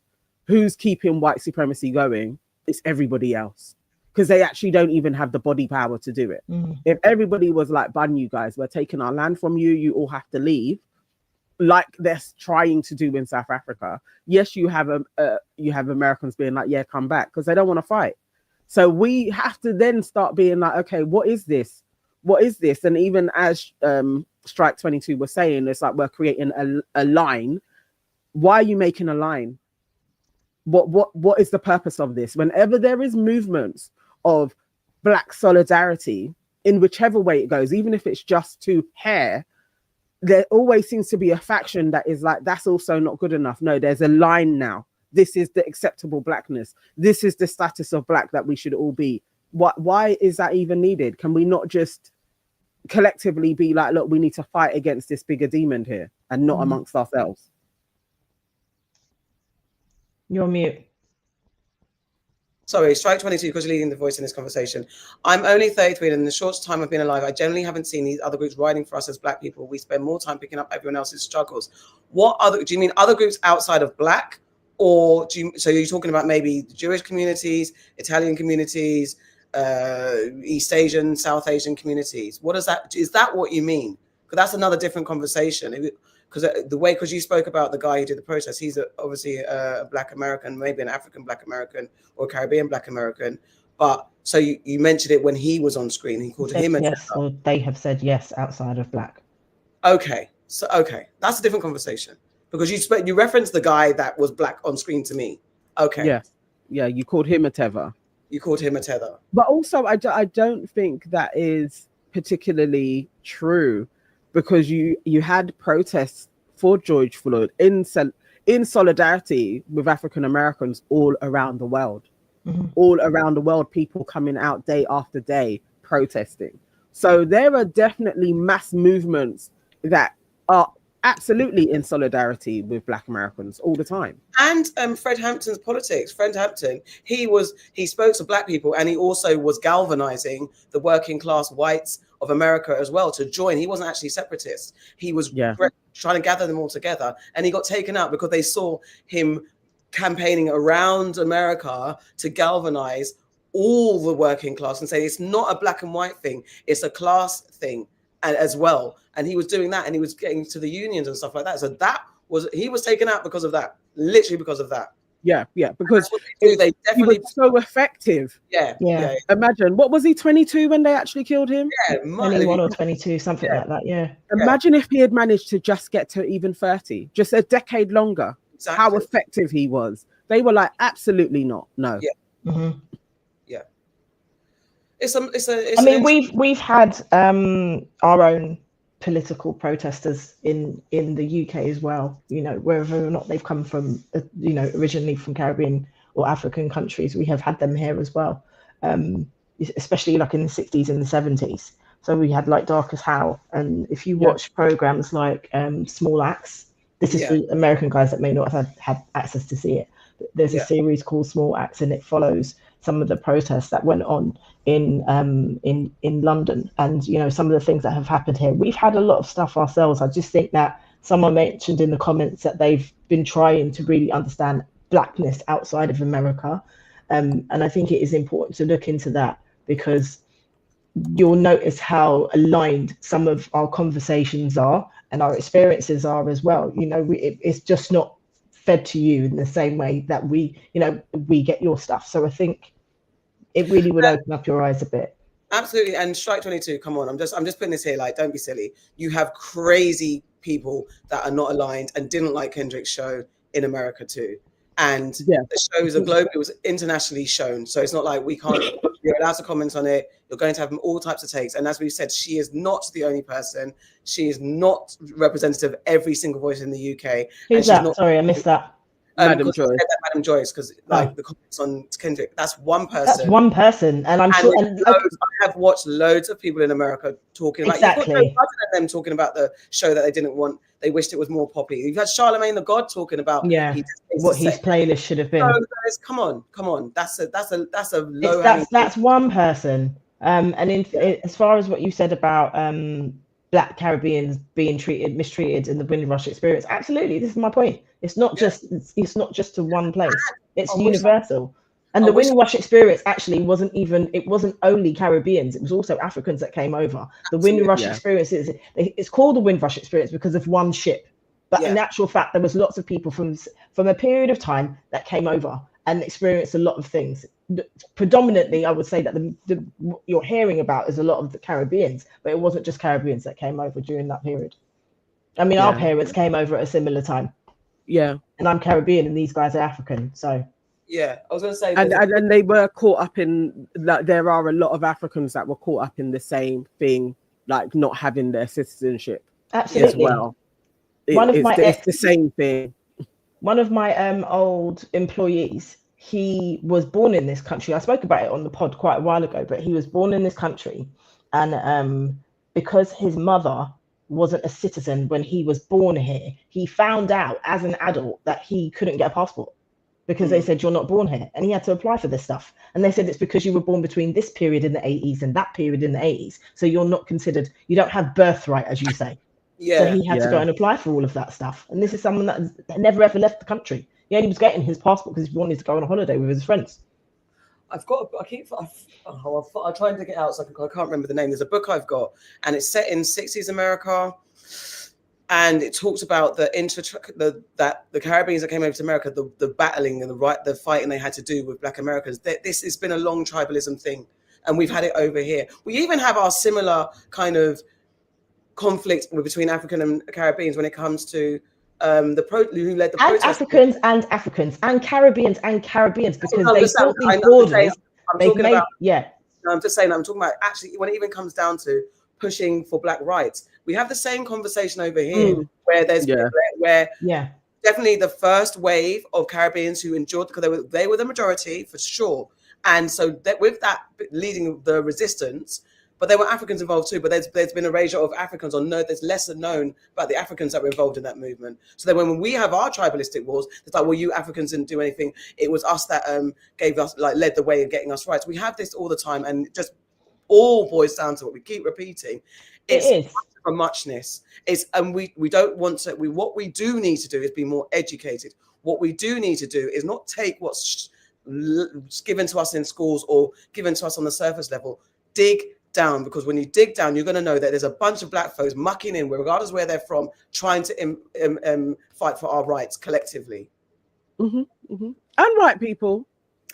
Who's keeping white supremacy going? It's everybody else. Because they actually don't even have the body power to do it. If everybody was like, "Bun, you guys, we're taking our land from you. You all have to leave," like they're trying to do in South Africa. Yes, you have Americans being like, "Yeah, come back," because they don't want to fight. So we have to then start being like, "Okay, what is this? What is this?" And even as Strike 22 was saying, it's like we're creating a line. Why are you making a line? What is the purpose of this? Whenever there is movements of Black solidarity, in whichever way it goes, even if it's just to hair, there always seems to be a faction that is like, that's also not good enough. No, there's a line now. This is the acceptable Blackness. This is the status of Black that we should all be. Why is that even needed? Can we not just collectively be like, look, we need to fight against this bigger demon here and not amongst ourselves? You're on mute. Sorry, Strike 22, because you're leading the voice in this conversation. I'm only 33, and in the short time I've been alive, I generally haven't seen these other groups riding for us as Black people. We spend more time picking up everyone else's struggles. Do you mean other groups outside of Black? Or so you're talking about maybe Jewish communities, Italian communities, East Asian, South Asian communities? Is that what you mean? Because that's another different conversation. Because you spoke about the guy who did the protest, he's obviously a Black American, maybe an African Black American or Caribbean Black American. But so you mentioned it when he was on screen. He called him yes, or they have said yes outside of Black. Okay, that's a different conversation because you referenced the guy that was Black on screen to me. Okay, yeah, you called him a tether. But also, I don't think that is particularly true. Because you had protests for George Floyd in solidarity with African Americans all around the world. All around the world, people coming out day after day protesting. So there are definitely mass movements that are absolutely in solidarity with Black Americans all the time. And Fred Hampton's politics. Fred Hampton, he spoke to Black people, and he also was galvanizing the working class whites of America as well to join. He wasn't actually separatist. He was trying to gather them all together, and he got taken out because they saw him campaigning around America to galvanize all the working class and say it's not a black and white thing, it's a class thing as well. And he was doing that, and he was getting to the unions and stuff like that. So he was taken out because of that, literally because of that. Yeah, because they he definitely was so effective. Yeah. Imagine, what was he, 22 when they actually killed him? Yeah, 21 or 22, something like that. Yeah. Imagine if he had managed to just get to even 30, just a decade longer. Exactly. How effective he was. They were like, absolutely not. No. Yeah. Mm-hmm. Yeah. I mean, we've had our own political protesters in the UK as well, you know, wherever or not they've come from, you know, originally from Caribbean or African countries. We have had them here as well, especially like in the 60s and the 70s. So we had like Darkest How, and if you watch programs like Small Axe, this is for American guys that may not have had access to see it. There's a series called Small Axe, and it follows some of the protests that went on in London, and you know, some of the things that have happened here. We've had a lot of stuff ourselves. I just think that someone mentioned in the comments that they've been trying to really understand blackness outside of America, and I think it is important to look into that, because you'll notice how aligned some of our conversations are and our experiences are as well. You know, it's just not fed to you in the same way that we get your stuff. So I think it really would open up your eyes a bit. Absolutely. And Strike 22, come on, I'm just putting this here, like, don't be silly. You have crazy people that are not aligned and didn't like Kendrick's show in America too. And the shows are global, it was internationally shown. So it's not like we can't, you're allowed to comment on it. You're going to have all types of takes. And as we've said, she is not the only person. She is not representative of every single voice in the UK. Who's that? Sorry, I missed that. Madam Joyce. Madam Joyce, because like the comments on Kendrick, that's one person. That's one person, and I'm sure. And I have watched loads of people in America talking about exactly. You've got no them talking about the show that they didn't want. They wished it was more poppy. You've had Charlemagne the God talking about what his playlist should have been. So guys, come on. That's a low. That's one person. And as far as what you said about Black Caribbeans being mistreated in the Windrush experience, absolutely, this is my point. It's not just to one place. It's universal. And the Windrush experience actually wasn't only Caribbeans. It was also Africans that came over. The Windrush experience it's called the Windrush experience because of one ship. But in actual fact, there was lots of people from a period of time that came over and experienced a lot of things. Predominantly, I would say that what you're hearing about is a lot of the Caribbeans, but it wasn't just Caribbeans that came over during that period. I mean, our parents came over at a similar time. Yeah. And I'm Caribbean and these guys are African, so. Yeah, I was going to say. And they were caught up in, like, there are a lot of Africans that were caught up in the same thing, like not having their citizenship. Absolutely. As well. It's the same thing. One of my old employees, he was born in this country. I spoke about it on the pod quite a while ago, but he was born in this country. And because his mother wasn't a citizen when he was born here, he found out as an adult that he couldn't get a passport because they said, you're not born here. And he had to apply for this stuff. And they said, it's because you were born between this period in the 80s and that period in the 80s. So you're not considered, you don't have birthright, as you say. So he had to go and apply for all of that stuff. And this is someone that never ever left the country. He only was getting his passport because he wanted to go on a holiday with his friends. I try and dig it out, so I can't remember the name. There's a book I've got, and it's set in 60s America, and it talks about the Caribbeans that came over to America, the battling and the fighting they had to do with Black Americans. This has been a long tribalism thing, and we've had it over here. We even have our similar kind of conflict between African and Caribbeans when it comes to who led the protest. Africans and Caribbeans because they built these borders. I'm just saying, I'm talking about actually when it even comes down to pushing for Black rights. We have the same conversation over here where there's definitely the first wave of Caribbeans who endured, because they were the majority for sure. And so with that leading the resistance, but there were Africans involved too, but there's been a erasure of Africans, there's lesser known about the Africans that were involved in that movement. So then when we have our tribalistic wars, it's like, well, you Africans didn't do anything. It was us that led the way in getting us rights. We have this all the time, and just all boils down to what we keep repeating. It's a muchness. We don't want to, what we do need to do is be more educated. What we do need to do is not take what's given to us in schools or given to us on the surface level. Dig down, because when you dig down, you're going to know that there's a bunch of Black folks mucking in, regardless where they're from, trying to fight for our rights collectively. And white people.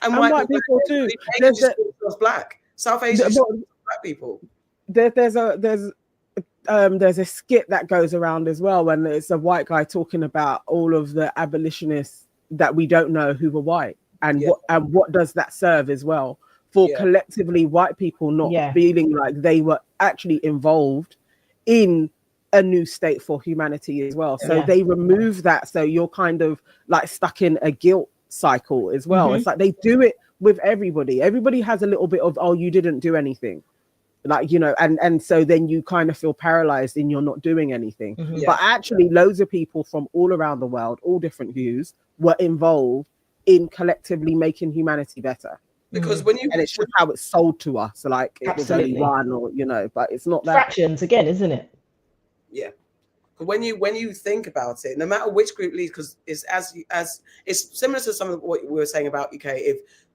And white people too. Asians just call themselves black. South Asians But- black people. There's a skit that goes around as well when it's a white guy talking about all of the abolitionists that we don't know who were white, and what does that serve as well for collectively white people not feeling like they were actually involved in a new state for humanity as well. So they remove that, so you're kind of like stuck in a guilt cycle as well. It's like they do it with everybody has a little bit of, oh, you didn't do anything, like, you know, and so then you kind of feel paralyzed and you're not doing anything. But actually loads of people from all around the world, all different views, were involved in collectively making humanity better. Because when you, and it's just how it's sold to us, like it was only one, or you know, but it's not that. Fractions again, isn't it? Yeah. When you think about it, no matter which group leads, because it's as it's similar to some of what we were saying about UK.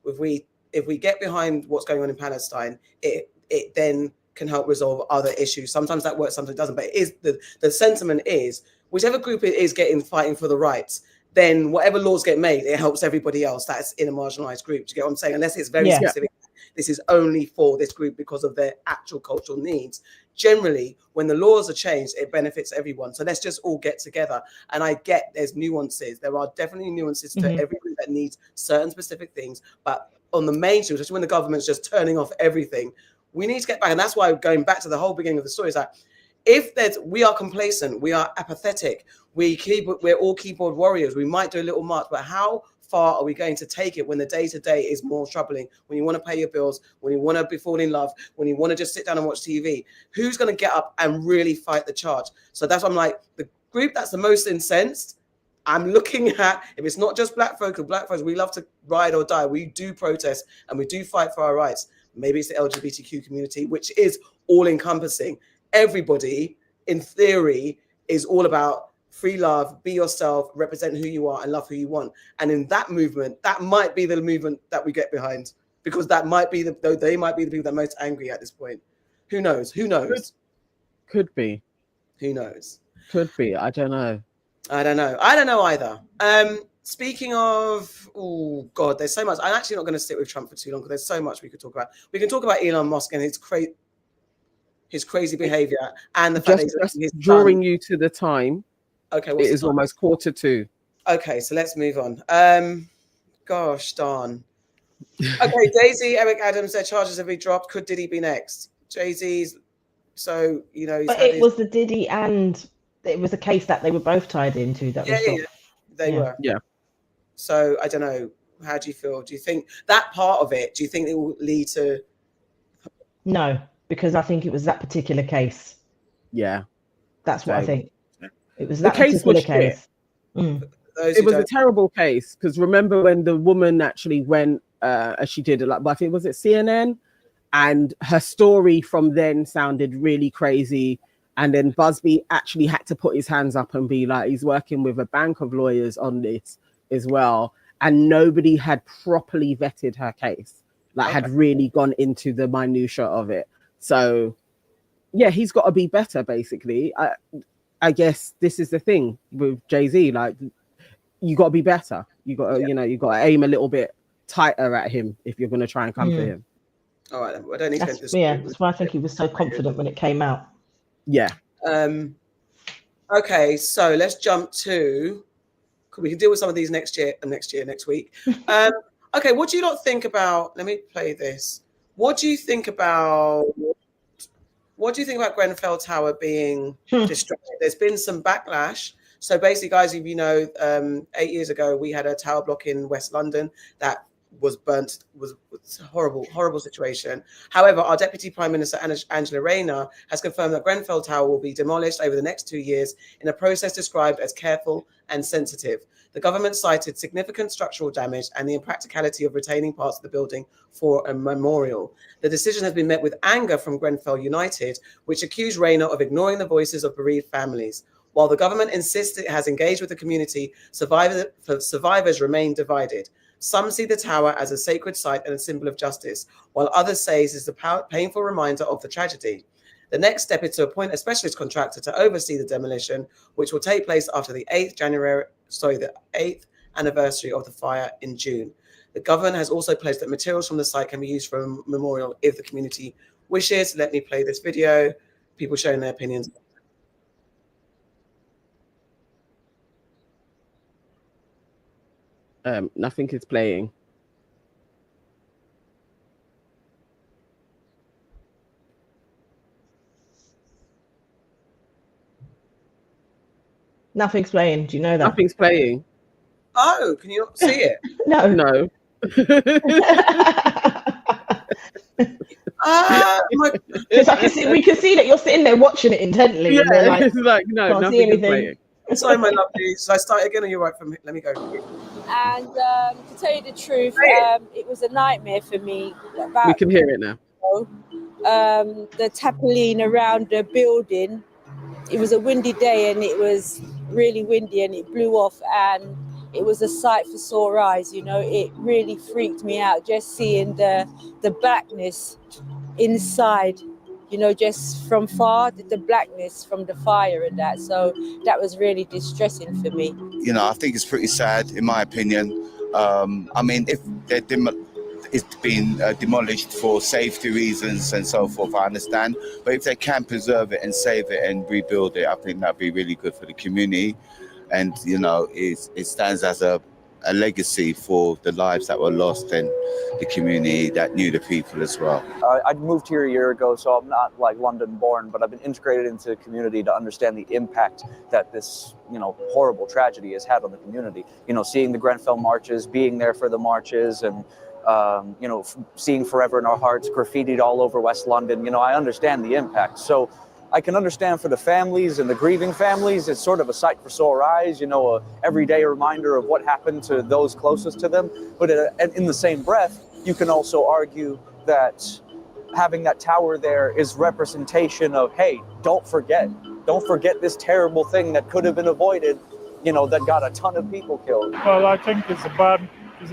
If we get behind what's going on in Palestine, it then can help resolve other issues. Sometimes that works, sometimes it doesn't. But it is the sentiment is whichever group it is fighting for the rights, then whatever laws get made, it helps everybody else that's in a marginalized group. Do you get what I'm saying? Unless it's very specific. This is only for this group because of their actual cultural needs. Generally, when the laws are changed, it benefits everyone. So let's just all get together. And I get there's nuances. There are definitely nuances to every group that needs certain specific things. But on the mainstream, especially when the government's just turning off everything, we need to get back. And that's why going back to the whole beginning of the story is that we are complacent, we are apathetic, we're all keyboard warriors. We might do a little march, but how far are we going to take it when the day-to-day is more troubling, when you want to pay your bills, when you want to fall in love, when you want to just sit down and watch TV? Who's going to get up and really fight the charge? So that's why I'm like, the group that's the most incensed, I'm looking at, if it's not just black folks, we love to ride or die. We do protest and we do fight for our rights. Maybe it's the LGBTQ community, which is all-encompassing. Everybody, in theory, is all about free love, be yourself, represent who you are, and love who you want. And in that movement, that might be the movement that we get behind, because that might be they might be the people that are most angry at this point. Who knows? Who knows? Could be. Who knows? Could be. I don't know. I don't know either. Speaking of, oh God, there's so much. I'm actually not going to sit with Trump for too long because there's so much we could talk about. We can talk about Elon Musk and his crazy behavior, and the fact that he's drawing you to the time. Okay, it is almost 1:45. Okay, so let's move on. Gosh darn. Okay, Jay-Z, Eric Adams, their charges have been dropped. Could Diddy be next? Jay-Z's, so you know. But it was the Diddy, and it was a case that they were both tied into. That was they were. Yeah. So I don't know. How do you feel? Do you think that part of it? Do you think it will lead to? No, because I think it was that particular case. Yeah, that's what I think. It was the that case particular was case. It was a terrible case because remember when the woman actually went, as she did, like I think was it CNN, and her story from then sounded really crazy. And then Busby actually had to put his hands up and be like, he's working with a bank of lawyers on this as well. And nobody had properly vetted her case, had really gone into the minutia of it. So, yeah, he's got to be better, basically. I guess this is the thing with Jay-Z. Like, you got to be better. You got to, you got to aim a little bit tighter at him if you're going to try and come for him. All right, I don't need to. That's why I think he was so confident when it came out. Yeah. Okay, so let's jump to. We can deal with some of these next week. Okay, what do you not think about? Let me play this. What do you think about Grenfell Tower being destroyed? There's been some backlash. So basically, guys, if you know, 8 years ago we had a tower block in West London that was burnt. Was a horrible situation. However, our Deputy Prime Minister Angela Rayner has confirmed that Grenfell Tower will be demolished over the next 2 years in a process described as careful and sensitive. The government cited significant structural damage and the impracticality of retaining parts of the building for a memorial. The decision has been met with anger from Grenfell United, which accused Rayner of ignoring the voices of bereaved families. While the government insists it has engaged with the community, survivors remain divided. Some see the tower as a sacred site and a symbol of justice, while others say it is a painful reminder of the tragedy. The next step is to appoint a specialist contractor to oversee the demolition, which will take place after the 8th anniversary of the fire in June. The government has also pledged that materials from the site can be used for a memorial if the community wishes. Let me play this video. People showing their opinions. Nothing is playing. Nothing's playing. Do you know that? Nothing's playing. Oh, can you not see it? No. No. Because I can see, we can see that you're sitting there watching it intently. Yeah, and they're like, it's like, no, can't see nothing is anything. playing. Sorry, my lovely. So I start again, or you're right from here? Let me go. And to tell you the truth, it was a nightmare for me. We can hear it now. The tappaline around the building. It was a windy day, and it was really windy, and it blew off, and it was a sight for sore eyes. You know, it really freaked me out just seeing the blackness inside. You know, just from far, the blackness from the fire and that. So that was really distressing for me. You know, I think it's pretty sad, in my opinion. I mean, if it's been demolished for safety reasons and so forth, I understand. But if they can preserve it and save it and rebuild it, I think that'd be really good for the community. And, you know, it stands as a legacy for the lives that were lost and the community that knew the people as well. I moved here a year ago, so I'm not like London born, but I've been integrated into the community to understand the impact that this, you know, horrible tragedy has had on the community. You know, seeing the Grenfell marches, being there for the marches, and you know, seeing Forever in Our Hearts graffitied all over West London. You know, I understand the impact. So I can understand for the families and the grieving families, it's sort of a sight for sore eyes, you know, a everyday reminder of what happened to those closest to them. But in the same breath, you can also argue that having that tower there is representation of, hey, don't forget this terrible thing that could have been avoided, you know, that got a ton of people killed. Well, I think it's a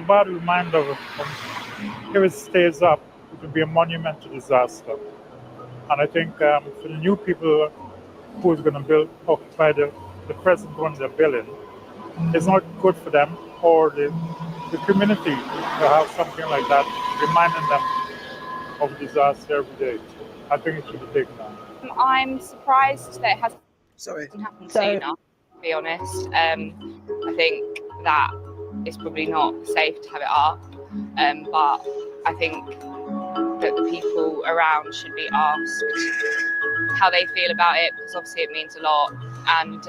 bad reminder of if it stays up, it will be a monumental disaster. And I think for the new people who's going to occupy the present one they're building, it's not good for them or the community to have something like that reminding them of disaster every day. I think it should be taken down. I'm surprised that it hasn't happened sooner, to be honest. I think that it's probably not safe to have it up, but I think that the people around should be asked how they feel about it, because obviously it means a lot. And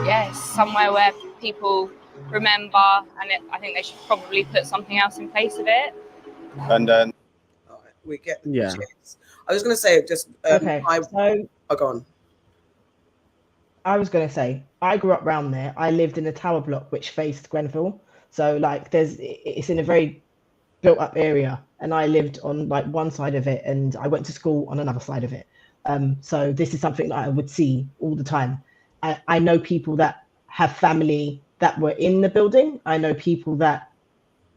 yes, somewhere where people remember, and I think they should probably put something else in place of it. And then we get yeah. I was going to say just okay. Go on. I was going to say I grew up around there. I lived in a tower block which faced Grenfell, so like it's in a very built up area, and I lived on like one side of it, and I went to school on another side of it. So this is something that I would see all the time. I know people that have family that were in the building. I know people that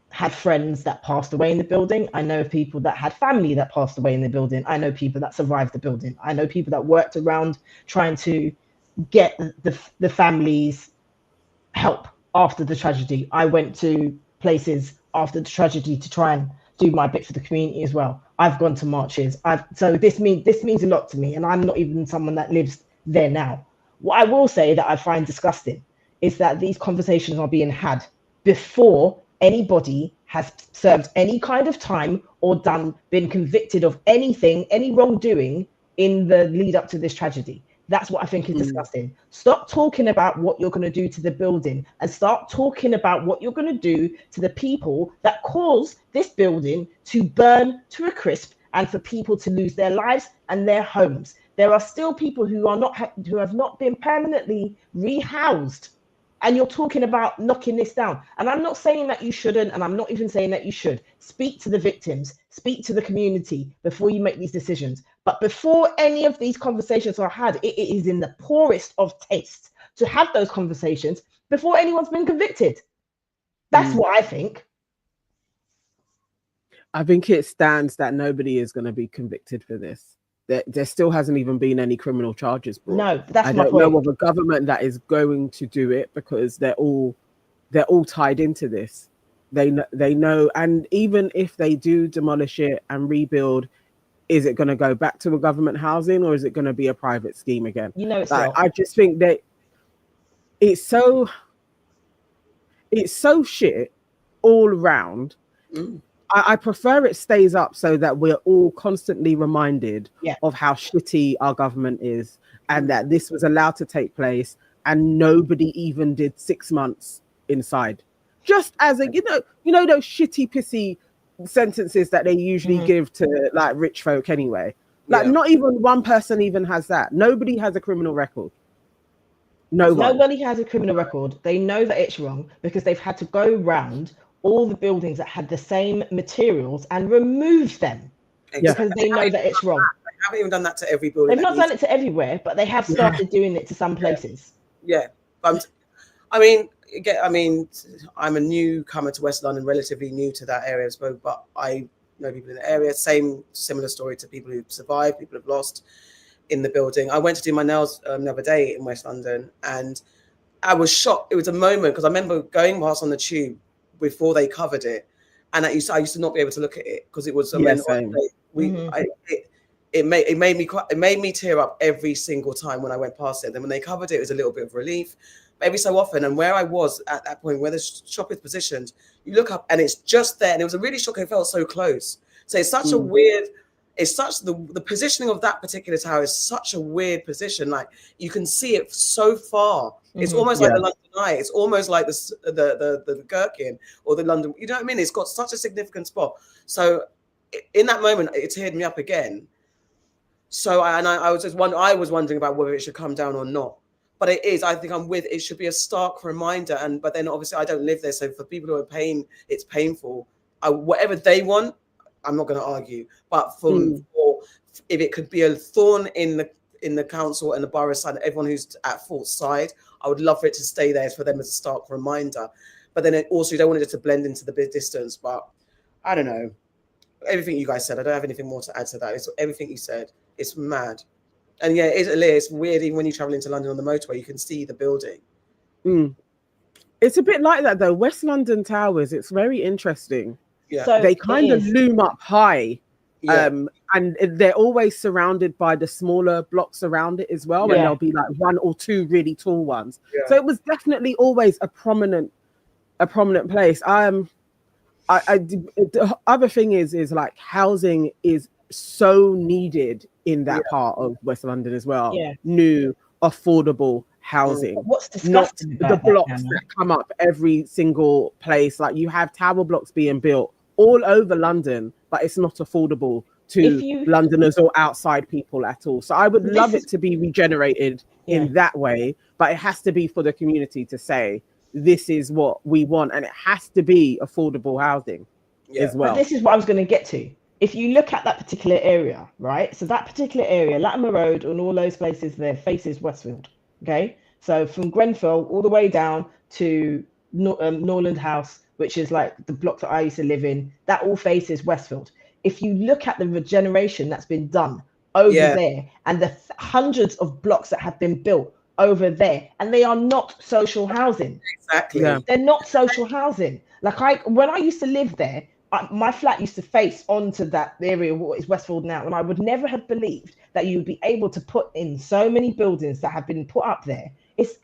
had friends that passed away in the building. I know people that had family that passed away in the building. I know people that survived the building. I know people that worked around trying to get the families help after the tragedy. I went to places after the tragedy to try and do my bit for the community as well. I've gone to marches. So this means a lot to me, and I'm not even someone that lives there now. What I will say that I find disgusting is that these conversations are being had before anybody has served any kind of time or been convicted of anything, any wrongdoing in the lead up to this tragedy. That's what I think is disgusting. Stop talking about what you're going to do to the building and start talking about what you're going to do to the people that caused this building to burn to a crisp and for people to lose their lives and their homes. There are still people who have not been permanently rehoused, and you're talking about knocking this down. And I'm not saying that you shouldn't, and I'm not even saying that you should. Speak to the victims, speak to the community before you make these decisions. But before any of these conversations are had, it is in the poorest of taste to have those conversations before anyone's been convicted. That's what I think. I think it stands that nobody is going to be convicted for this. There still hasn't even been any criminal charges brought. No, that's I my don't point. know of a government that is going to do it because they're all they're all tied into this. They know, and even if they do demolish it and rebuild, is it going to go back to a government housing or is it going to be a private scheme again? You know, it's like, I just think that it's so shit all around. I prefer it stays up so that we're all constantly reminded of how shitty our government is, and that this was allowed to take place and nobody even did 6 months inside. Just as a, you know those shitty pissy sentences that they usually give to like rich folk anyway. Like not even one person even has that. Nobody has a criminal record. Nobody has a criminal record. They know that it's wrong because they've had to go round all the buildings that had the same materials and remove them because they know that it's wrong. They haven't even done that to every building. They've not done it to everywhere, but they have started doing it to some places. Yeah. I mean, I'm a newcomer to West London, relatively new to that area, but I know people in the area. Similar story to people who've survived, people who've lost in the building. I went to do my nails the other day in West London, and I was shocked. It was a moment because I remember going past on the tube before they covered it, and I used to not be able to look at it because it was it made me tear up every single time when I went past it. Then when they covered it, it was a little bit of relief. Every so often, and where I was at that point, where the shop is positioned, you look up and it's just there, and it was a really shocking. It felt so close. So it's such a weird. It's such the positioning of that particular tower is such a weird position. Like you can see it so far. It's almost like the London Eye. It's almost like the Gherkin or the London. You know what I mean? It's got such a significant spot. So in that moment, it teared me up again. So I was wondering about whether it should come down or not. But it is. I think it should be a stark reminder. But then obviously I don't live there. So for people who are pain, it's painful. Whatever they want, I'm not going to argue. But for if it could be a thorn in the council and the borough side, everyone who's at fault side, I would love for it to stay there for them as a stark reminder. But then also you don't want it to blend into the big distance. But I don't know. Everything you guys said, I don't have anything more to add to that. It's everything you said. It's mad. And yeah, it's weird. Even when you travel into London on the motorway, you can see the building. It's a bit like that though. West London Towers, it's very interesting. Yeah, so they kind of loom up high, and they're always surrounded by the smaller blocks around it as well. And there'll be like one or two really tall ones. So it was definitely always a prominent place. The other thing is like housing is so needed in that part of West London as well. New affordable housing. What's disgusting not the blocks that come up every single place. Like you have tower blocks being built all over London, but it's not affordable to Londoners or outside people at all. So I would love it to be regenerated in that way, but it has to be for the community to say this is what we want, and it has to be affordable housing as well. But this is what I was going to get to. If you look at that particular area, right? So that particular area, Latimer Road and all those places there faces Westfield. Okay, so from Grenfell all the way down to Norland House, which is like the block that I used to live in, that all faces Westfield. If you look at the regeneration that's been done over there and the hundreds of blocks that have been built over there, and they are not social housing. Exactly. They're not social housing. Like when I used to live there, my flat used to face onto that area, what is Westfield now, and I would never have believed that you'd be able to put in so many buildings that have been put up there. It's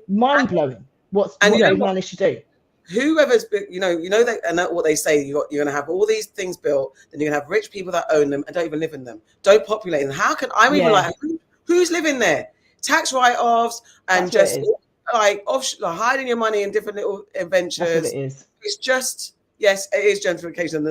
mind-blowing what they managed to do. Whoever's, that, and that what they say, you're going to have all these things built, then you're going to have rich people that own them and don't even live in them, don't populate them. How can I'm even like, who's living there? Tax write-offs and just like hiding your money in different little ventures. That's what it is. It's just. Yes, it is gentrification.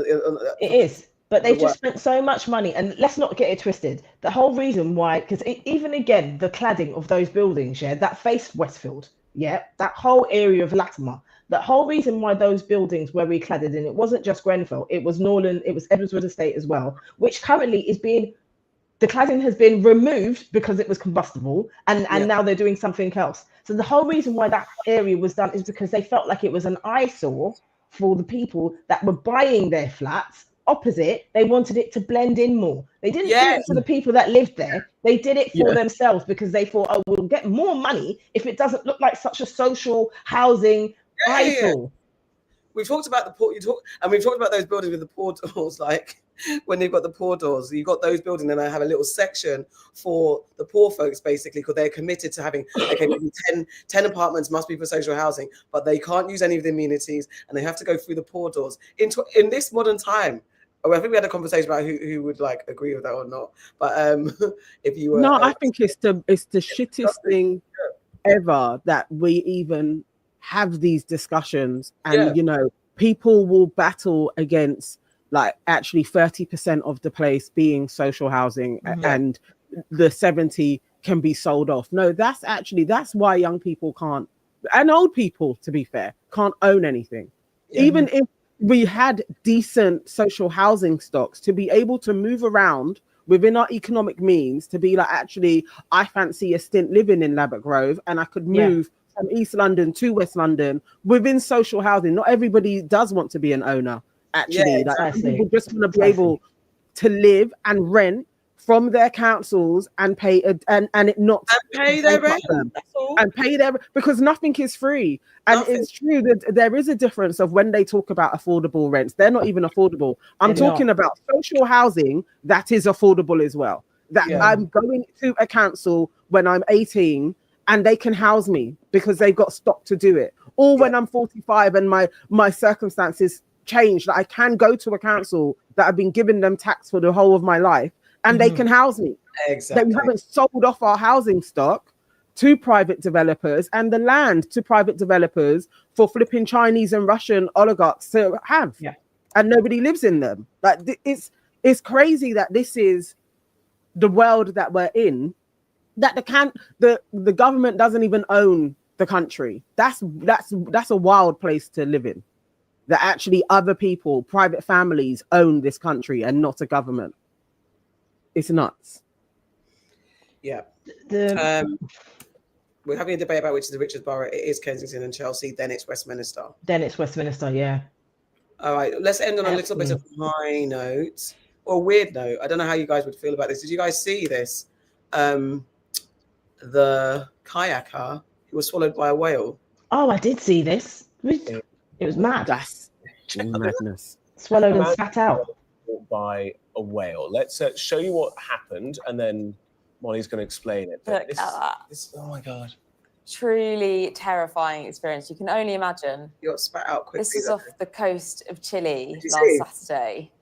It is, but they've just spent so much money, and let's not get it twisted. The whole reason why, because even again, the cladding of those buildings, that faced Westfield, that whole area of Latimer, the whole reason why those buildings were recladded, and it wasn't just Grenfell, it was Norland, it was Edwardswood Estate as well, which currently is the cladding has been removed because it was combustible, and now they're doing something else. So the whole reason why that area was done is because they felt like it was an eyesore for the people that were buying their flats opposite. They wanted it to blend in more. They didn't do it for the people that lived there. They did it for themselves because they thought, we'll get more money if it doesn't look like such a social housing eyesore. We've talked about the port. We've talked about those buildings with the portals, like when they've got the portals. You've got those buildings, and I have a little section for the poor folks, basically, because they're committed to having, okay, maybe 10 apartments must be for social housing, but they can't use any of the amenities, and they have to go through the portals. In this modern time, I think we had a conversation about who would like agree with that or not. But if you were, no, I think it's the shittest thing ever that we even have these discussions, and you know, people will battle against like actually 30% of the place being social housing and the 70 can be sold off. No, that's why young people can't, and old people, to be fair, can't own anything. Even if we had decent social housing stocks, to be able to move around within our economic means, to be like, actually, I fancy a stint living in Labatt Grove, and I could move from East London to West London within social housing. Not everybody does want to be an owner, actually. Like, people just want to be able to live and rent from their councils and pay and pay their rent and pay their, because nothing is free. And it's true that there is a difference of when they talk about affordable rents, they're not even affordable. I'm talking about social housing that is affordable as well. That I'm going to a council when I'm 18 and they can house me because they've got stock to do it. Or when I'm 45 and my circumstances change, that I can go to a council that I've been giving them tax for the whole of my life and they can house me. Exactly. That we haven't sold off our housing stock to private developers and the land to private developers for flipping Chinese and Russian oligarchs to have. And nobody lives in them. Like, it's crazy that this is the world that we're in, that the government doesn't even own the country. That's a wild place to live in. That actually other people, private families, own this country and not a government. It's nuts. Yeah. We're having a debate about which is the richest borough. It is Kensington and Chelsea, then it's Westminster. Yeah. All right, let's end on a little bit of a high note or a weird note. I don't know how you guys would feel about this. Did you guys see this? The kayaker who was swallowed by a whale. Oh, I did see this. It was mad. That's madness. Swallowed and spat out by a whale. Let's show you what happened, and then Molly's going to explain it. Look at that. Oh my god! Truly terrifying experience. You can only imagine. You got spat out quickly. This was off the coast of Chile last Saturday.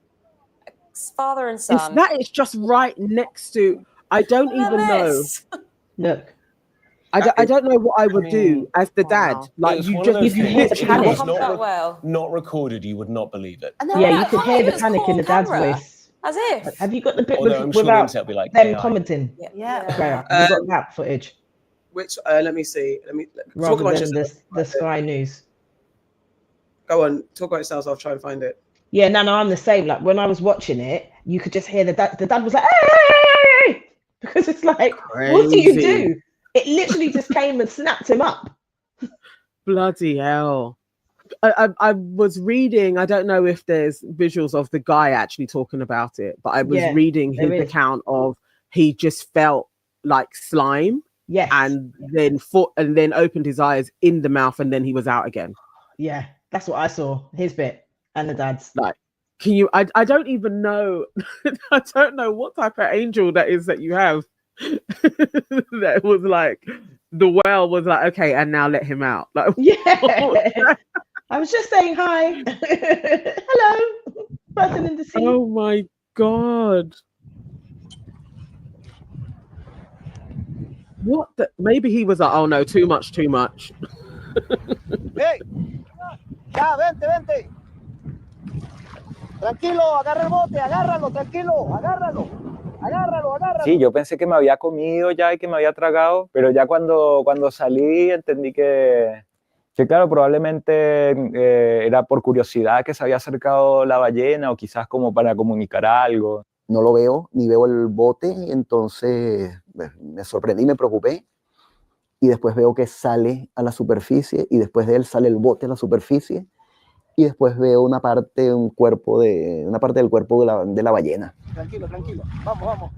Father and son. That is just right next to. I don't even know. Look. I don't know what I would do as the dad. Like, you just not recorded, you would not believe it. Yeah, you could hear the panic in the dad's voice. As if. Have you got the bit without them commenting? Yeah. Okay, have you got that footage? Which let me see. Let me talk Rather about than the Sky News. Go on, talk about yourselves. I'll try and find it. Yeah, no, I'm the same. Like, when I was watching it, you could just hear the dad was like, hey! Because it's like, what do you do? It literally just came and snapped him up. Bloody hell. I was reading, I don't know if there's visuals of the guy actually talking about it, but I was reading his account of he just felt like slime. Yes. And then opened his eyes in the mouth and then he was out again. Yeah, that's what I saw. His bit and the dad's. Like, can you I don't even know. I don't know what type of angel that is that you have. That was like, the whale was like, okay, and now let him out. Like, yeah. I was just saying hi. Hello, person in the sea. Oh my god. What the, maybe he was like, oh no, too much. Hey, ya, vente. Tranquilo, agarra el bote, agárralo, tranquilo, agárralo. Sí, yo pensé que me había comido ya y que me había tragado, pero ya cuando salí entendí que claro, probablemente era por curiosidad que se había acercado la ballena o quizás como para comunicar algo. No lo veo, ni veo el bote, entonces me sorprendí, me preocupé y después veo que sale a la superficie y después de él sale el bote a la superficie y después veo una parte del cuerpo de la ballena. Tranquilo, vamos.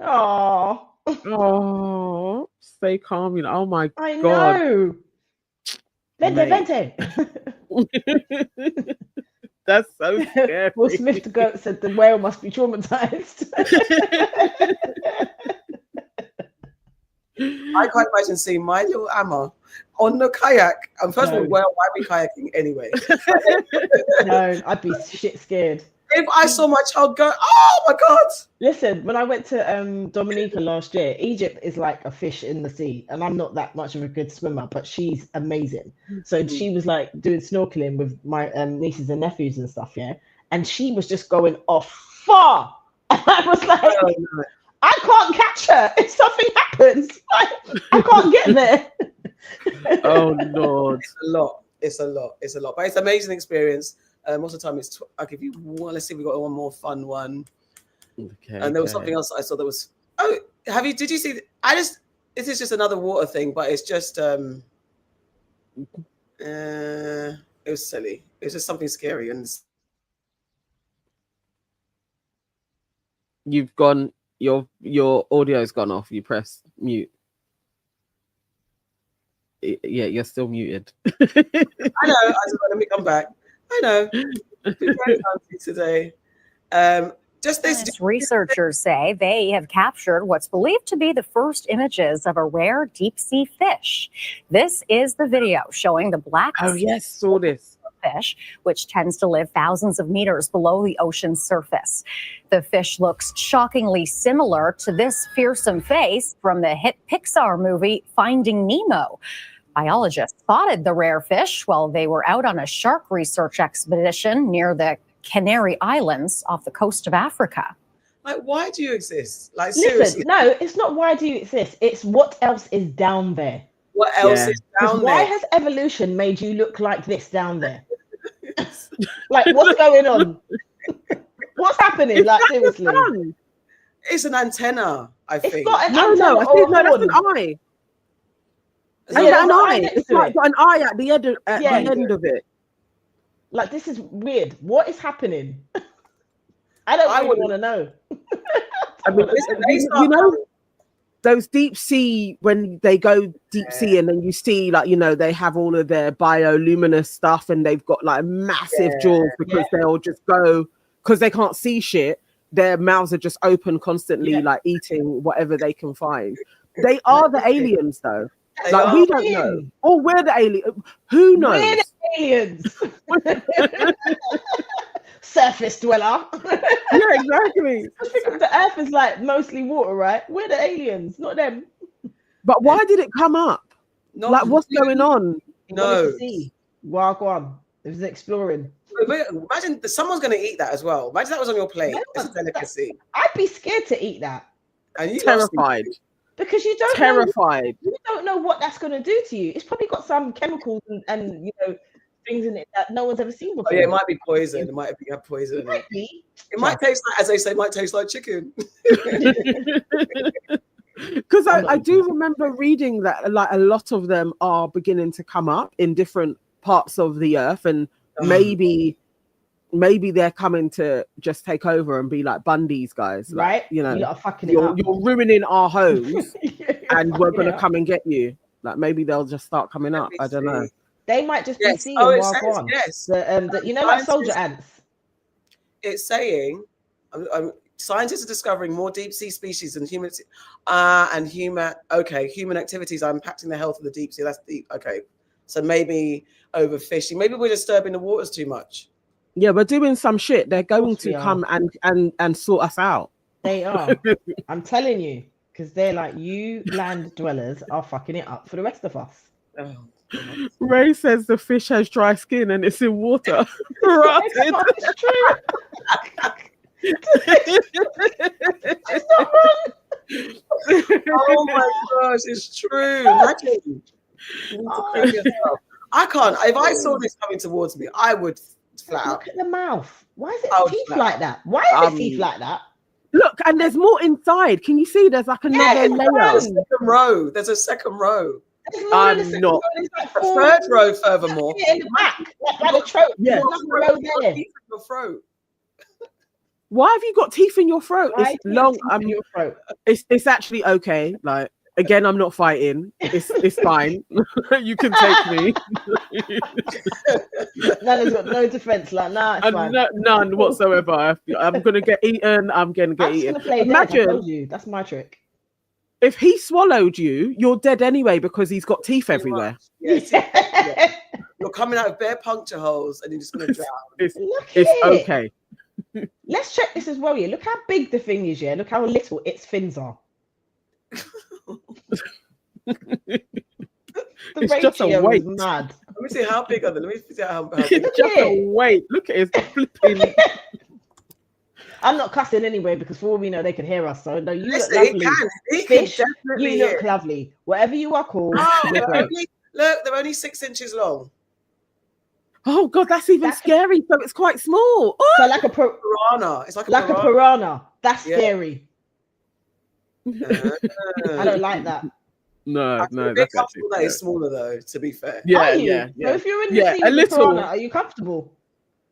Oh, stay calm. Oh my I god. know. Vente. That's so scary. Will Smith the goat said the whale must be traumatized. I can't imagine seeing my little Amma on the kayak. And first of all, why are we kayaking anyway? No, I'd be shit scared. If I saw my child go, oh my God. Listen, when I went to Dominica last year, Egypt is like a fish in the sea. And I'm not that much of a good swimmer, but she's amazing. So she was like doing snorkeling with my nieces and nephews and stuff, yeah? And she was just going off far. And I was like, I can't catch her. If something happens, I can't get there. Oh, Lord. It's a lot. But it's an amazing experience. Most of the time, I'll give you one. Let's see, we got one more fun one. Okay. And there was something else I saw that was. Oh, did you see? This is just another water thing, but it's just. It was silly. It was just something scary, and you've gone. Your audio's gone off. You press mute. Yeah, you're still muted. I know. Let me come back. I know. Today. Just this. Researchers say they have captured what's believed to be the first images of a rare deep sea fish. This is the video showing the black. Oh yes, saw this. Fish, which tends to live thousands of meters below the ocean's surface. The fish looks shockingly similar to this fearsome face from the hit Pixar movie Finding Nemo. Biologists spotted the rare fish while they were out on a shark research expedition near the Canary Islands off the coast of Africa. Like, why do you exist? Like, listen, seriously. No, it's not why do you exist. It's what else is down there. What else is down there? Why has evolution made you look like this down there? Like, what's going on? What's happening? Like, seriously. It's an antenna, I think. It's not an no, antenna. that's an eye. An eye. It's like got an eye at the end of it. Like, this is weird. What is happening? I don't really want to know. I mean, you know, those deep sea, when they go deep sea and then you see, like, you know, they have all of their bioluminescent stuff and they've got like massive jaws because they'll just go, because they can't see shit. Their mouths are just open constantly, like eating whatever they can find. They are the aliens, though. Like, we don't know. Or we're the alien. Who knows? We're the aliens. Surface dweller. Yeah, exactly. The Earth is like mostly water, right? We're the aliens, not them. But why did it come up? Like, what's going on? No. Walk on. It was exploring. Imagine someone's going to eat that as well. Imagine that was on your plate. It's a delicacy. I'd be scared to eat that. And you terrified. Because you don't terrified. You don't know what that's going to do to you. It's probably got some chemicals and you know, things in it that no one's ever seen before. Oh, yeah, it might be poison. It might have poison. It might taste like, as they say, might taste like chicken. Because I do remember reading that, like, a lot of them are beginning to come up in different parts of the earth, and maybe they're coming to just take over and be like Bundy's guys, like, right? You know, you're ruining our homes, and we're gonna come and get you. Like, maybe they'll just start coming up. I don't know. They might just be seeing yes. You know, like soldier ants. It's saying, scientists are discovering more deep sea species than human, human activities are impacting the health of the deep sea. That's deep. Okay, so maybe overfishing. Maybe we're disturbing the waters too much. Yeah, we're doing some shit. They're going to come and sort us out. They are. I'm telling you, because they're like, you land dwellers are fucking it up for the rest of us. Oh. Ray says the fish has dry skin and it's in water. It's true. Oh my gosh, it's true. Imagine. I can't. If I saw this coming towards me, I would flat out. Look at the mouth. Why is it teeth like that? Why are the teeth like that? Look, and there's more inside. Can you see? There's like another layer. There's a second row. I'm not. A third row furthermore. In the back, like the throat. Yeah. Your throat. Why have you got teeth in your throat? Why It's long. in your throat? It's actually okay. Like, Again, I'm not fighting. It's fine. You can take me. Nana's got no defense. Like, nah, it's fine. None whatsoever. I'm gonna get eaten. I'm gonna get eaten. Gonna play dead. I told you, that's my trick. If he swallowed you, you're dead anyway because he's got teeth everywhere. Yes. You're coming out of bare puncture holes and you're just gonna drown. It's it. okay. Let's check this as well. Yeah, look how big the thing is. Yeah, look how little its fins are. It's just a weight. Mad. Let me see how big are they. Let me see how big. It's just a weight. Look at his flipping. I'm not cussing anyway because for all we know they can hear us. So no, you Listen, look lovely. He Fish, can definitely you look hear. lovely. Whatever you are called. Oh, you're great. they're only 6 inches long. Oh God, that's even scary. So it's quite small. Oh! So like a piranha. It's like a piranha. That's scary. I don't like that. No, that's actually that is smaller though. To be fair, Yeah. So if you're in the sea with a piranha, are you comfortable?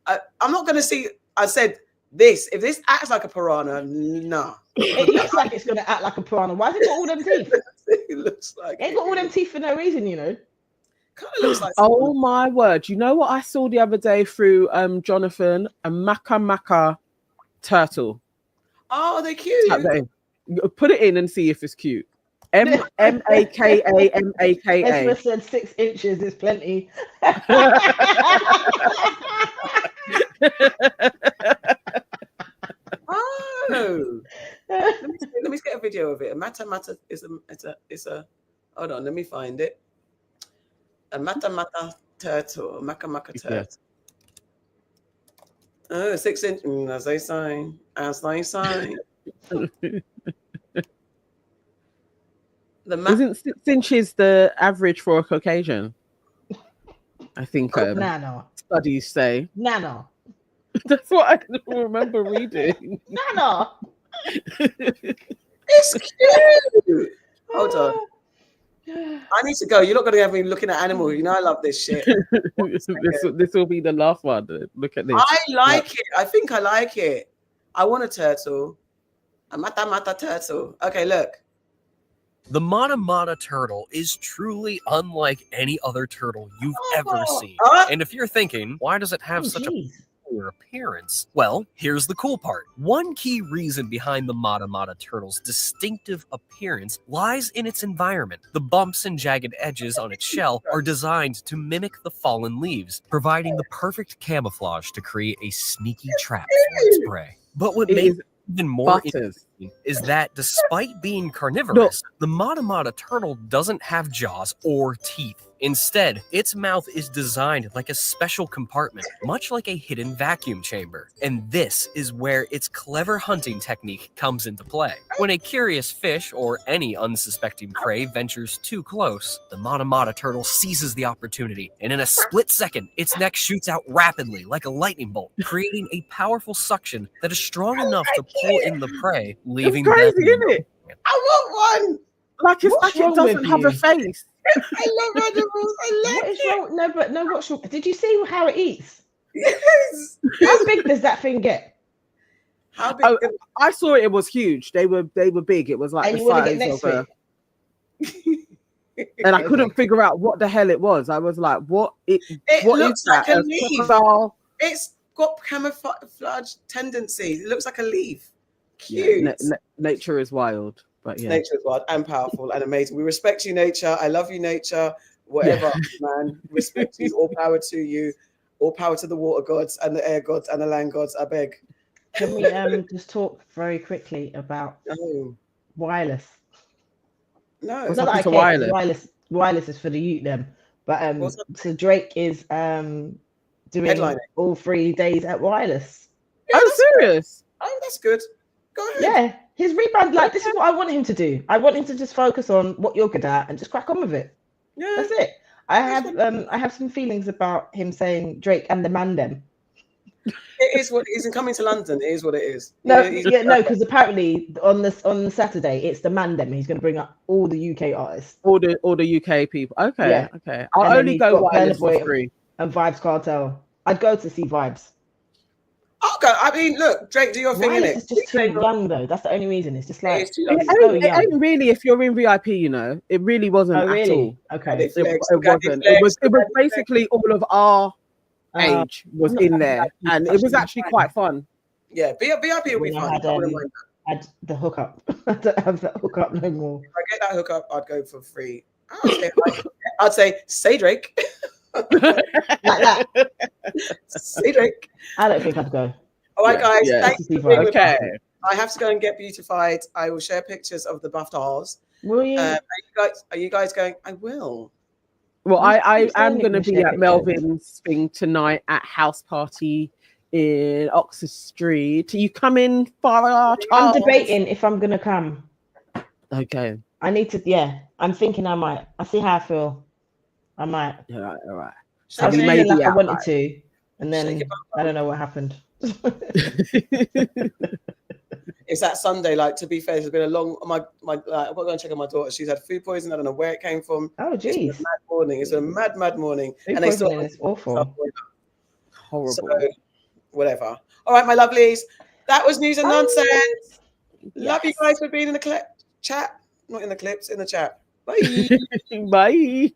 I'm not gonna see. I said this. If this acts like a piranha, nah. It looks like it's gonna act like a piranha. Why has it got all them teeth? It looks like it ain't got all them teeth for no reason, you know. Kind of looks like. Oh my word! You know what I saw the other day through Jonathan? A maka turtle. Oh, they're cute. Put it in and see if it's cute. Maka. Ezra said 6 inches is plenty. Oh, let me get a video of it. A mata is a. Hold on, let me find it. A mata turtle, maka turtle. Yeah. Oh, 6 inches. As they say, Isn't 6 inches the average for a Caucasian? I think studies say. Nano. That's what I remember reading. Nano. It's cute. Hold on. I need to go. You're not going to have me looking at animals. You know I love this shit. this will be the last one. Look at this. I like it. I think I like it. I want a turtle. A mata turtle. Okay, look. The mata turtle is truly unlike any other turtle you've ever seen. And if you're thinking, why does it have such a peculiar appearance? Well, here's the cool part. One key reason behind the mata turtle's distinctive appearance lies in its environment. The bumps and jagged edges on its shell are designed to mimic the fallen leaves, providing the perfect camouflage to create a sneaky trap for its prey. But what makes even more interesting is that despite being carnivorous, the mata turtle doesn't have jaws or teeth. Instead, its mouth is designed like a special compartment, much like a hidden vacuum chamber. And this is where its clever hunting technique comes into play. When a curious fish or any unsuspecting prey ventures too close, the mata turtle seizes the opportunity, and in a split second, its neck shoots out rapidly like a lightning bolt, creating a powerful suction that is strong enough to pull in the prey, leaving them. Crazy, isn't it? I want one. Like it's like it doesn't have a face. I love animals. I love What is wrong? No, what's wrong? Did you see how it eats? Yes. How big does that thing get? How big? Oh, I saw it. It was huge. They were big. It was like And the you want to get size next of to it? and I couldn't figure out what the hell it was. I was like, what? What looks is that? like a leaf. Crocodile? It's got camouflage tendencies. It looks like a leaf. Cute. Yeah, nature is wild. But yeah. Nature is wild and powerful and amazing. We respect you, nature. I love you, nature. Whatever, man. Respect you. All power to you. All power to the water gods and the air gods and the land gods. I beg. Can we just talk very quickly about wireless? No, it's not like wireless is for the youth them. But so Drake is doing Headlining all 3 days at wireless. Yeah, oh, serious? Oh, that's good. Go ahead. Yeah, his rebound, like this is what I want him to do. I want him to just focus on what you're good at and just crack on with it. Yeah, that's it. I have some feelings about him saying Drake and the man them. It is what it is, and coming to London, it is what it is. No, because apparently on Saturday it's the man them. He's going to bring up all the UK artists, all the UK people. Okay, yeah. Okay. I'll only go wireless for free. And Vibes Cartel. I'd go to see Vibes. Okay, I mean, look, Drake, do your thing in Wireless it. is just too young, though. That's the only reason. It's just like It's too it's young. so It young. ain't really if you're in VIP, you know. It really wasn't Oh, at really? all. Okay. It wasn't. It was basically all of our age was in there, and it was actually quite fun. Yeah, VIP will be When fun. I I wouldn't mind that. had the hookup. I don't have that hookup no more. If I get that hookup, I'd go for free. I'd say Drake. Like that. Say Drake. I don't think I'd go. All right, guys. Yeah. Thanks for Okay. being with us. I have to go and get beautified. I will share pictures of the buffed halls. Will you? Are you guys going? I will. Well, I am going to be share at pictures. Melvin's thing tonight at house party in Oxford Street. Are you coming, Farrah? I'm debating if I'm gonna come. Okay. I need to. Yeah, I'm thinking I might. I see how I feel. I might. All right. I was we feeling like I wanted outside. to, and then I don't know what happened. It's that Sunday. Like, to be fair, it's been a long. I've got to go and check on my daughter. She's had food poisoning. I don't know where it came from. Oh, It's been a jeez. mad morning. It's a mad morning. Food they still poisoning is awful. Horrible. So, whatever. All right, my lovelies. That was News and Nonsense. Love you guys for being in the chat. Not in the clips, in the chat. Bye. Bye.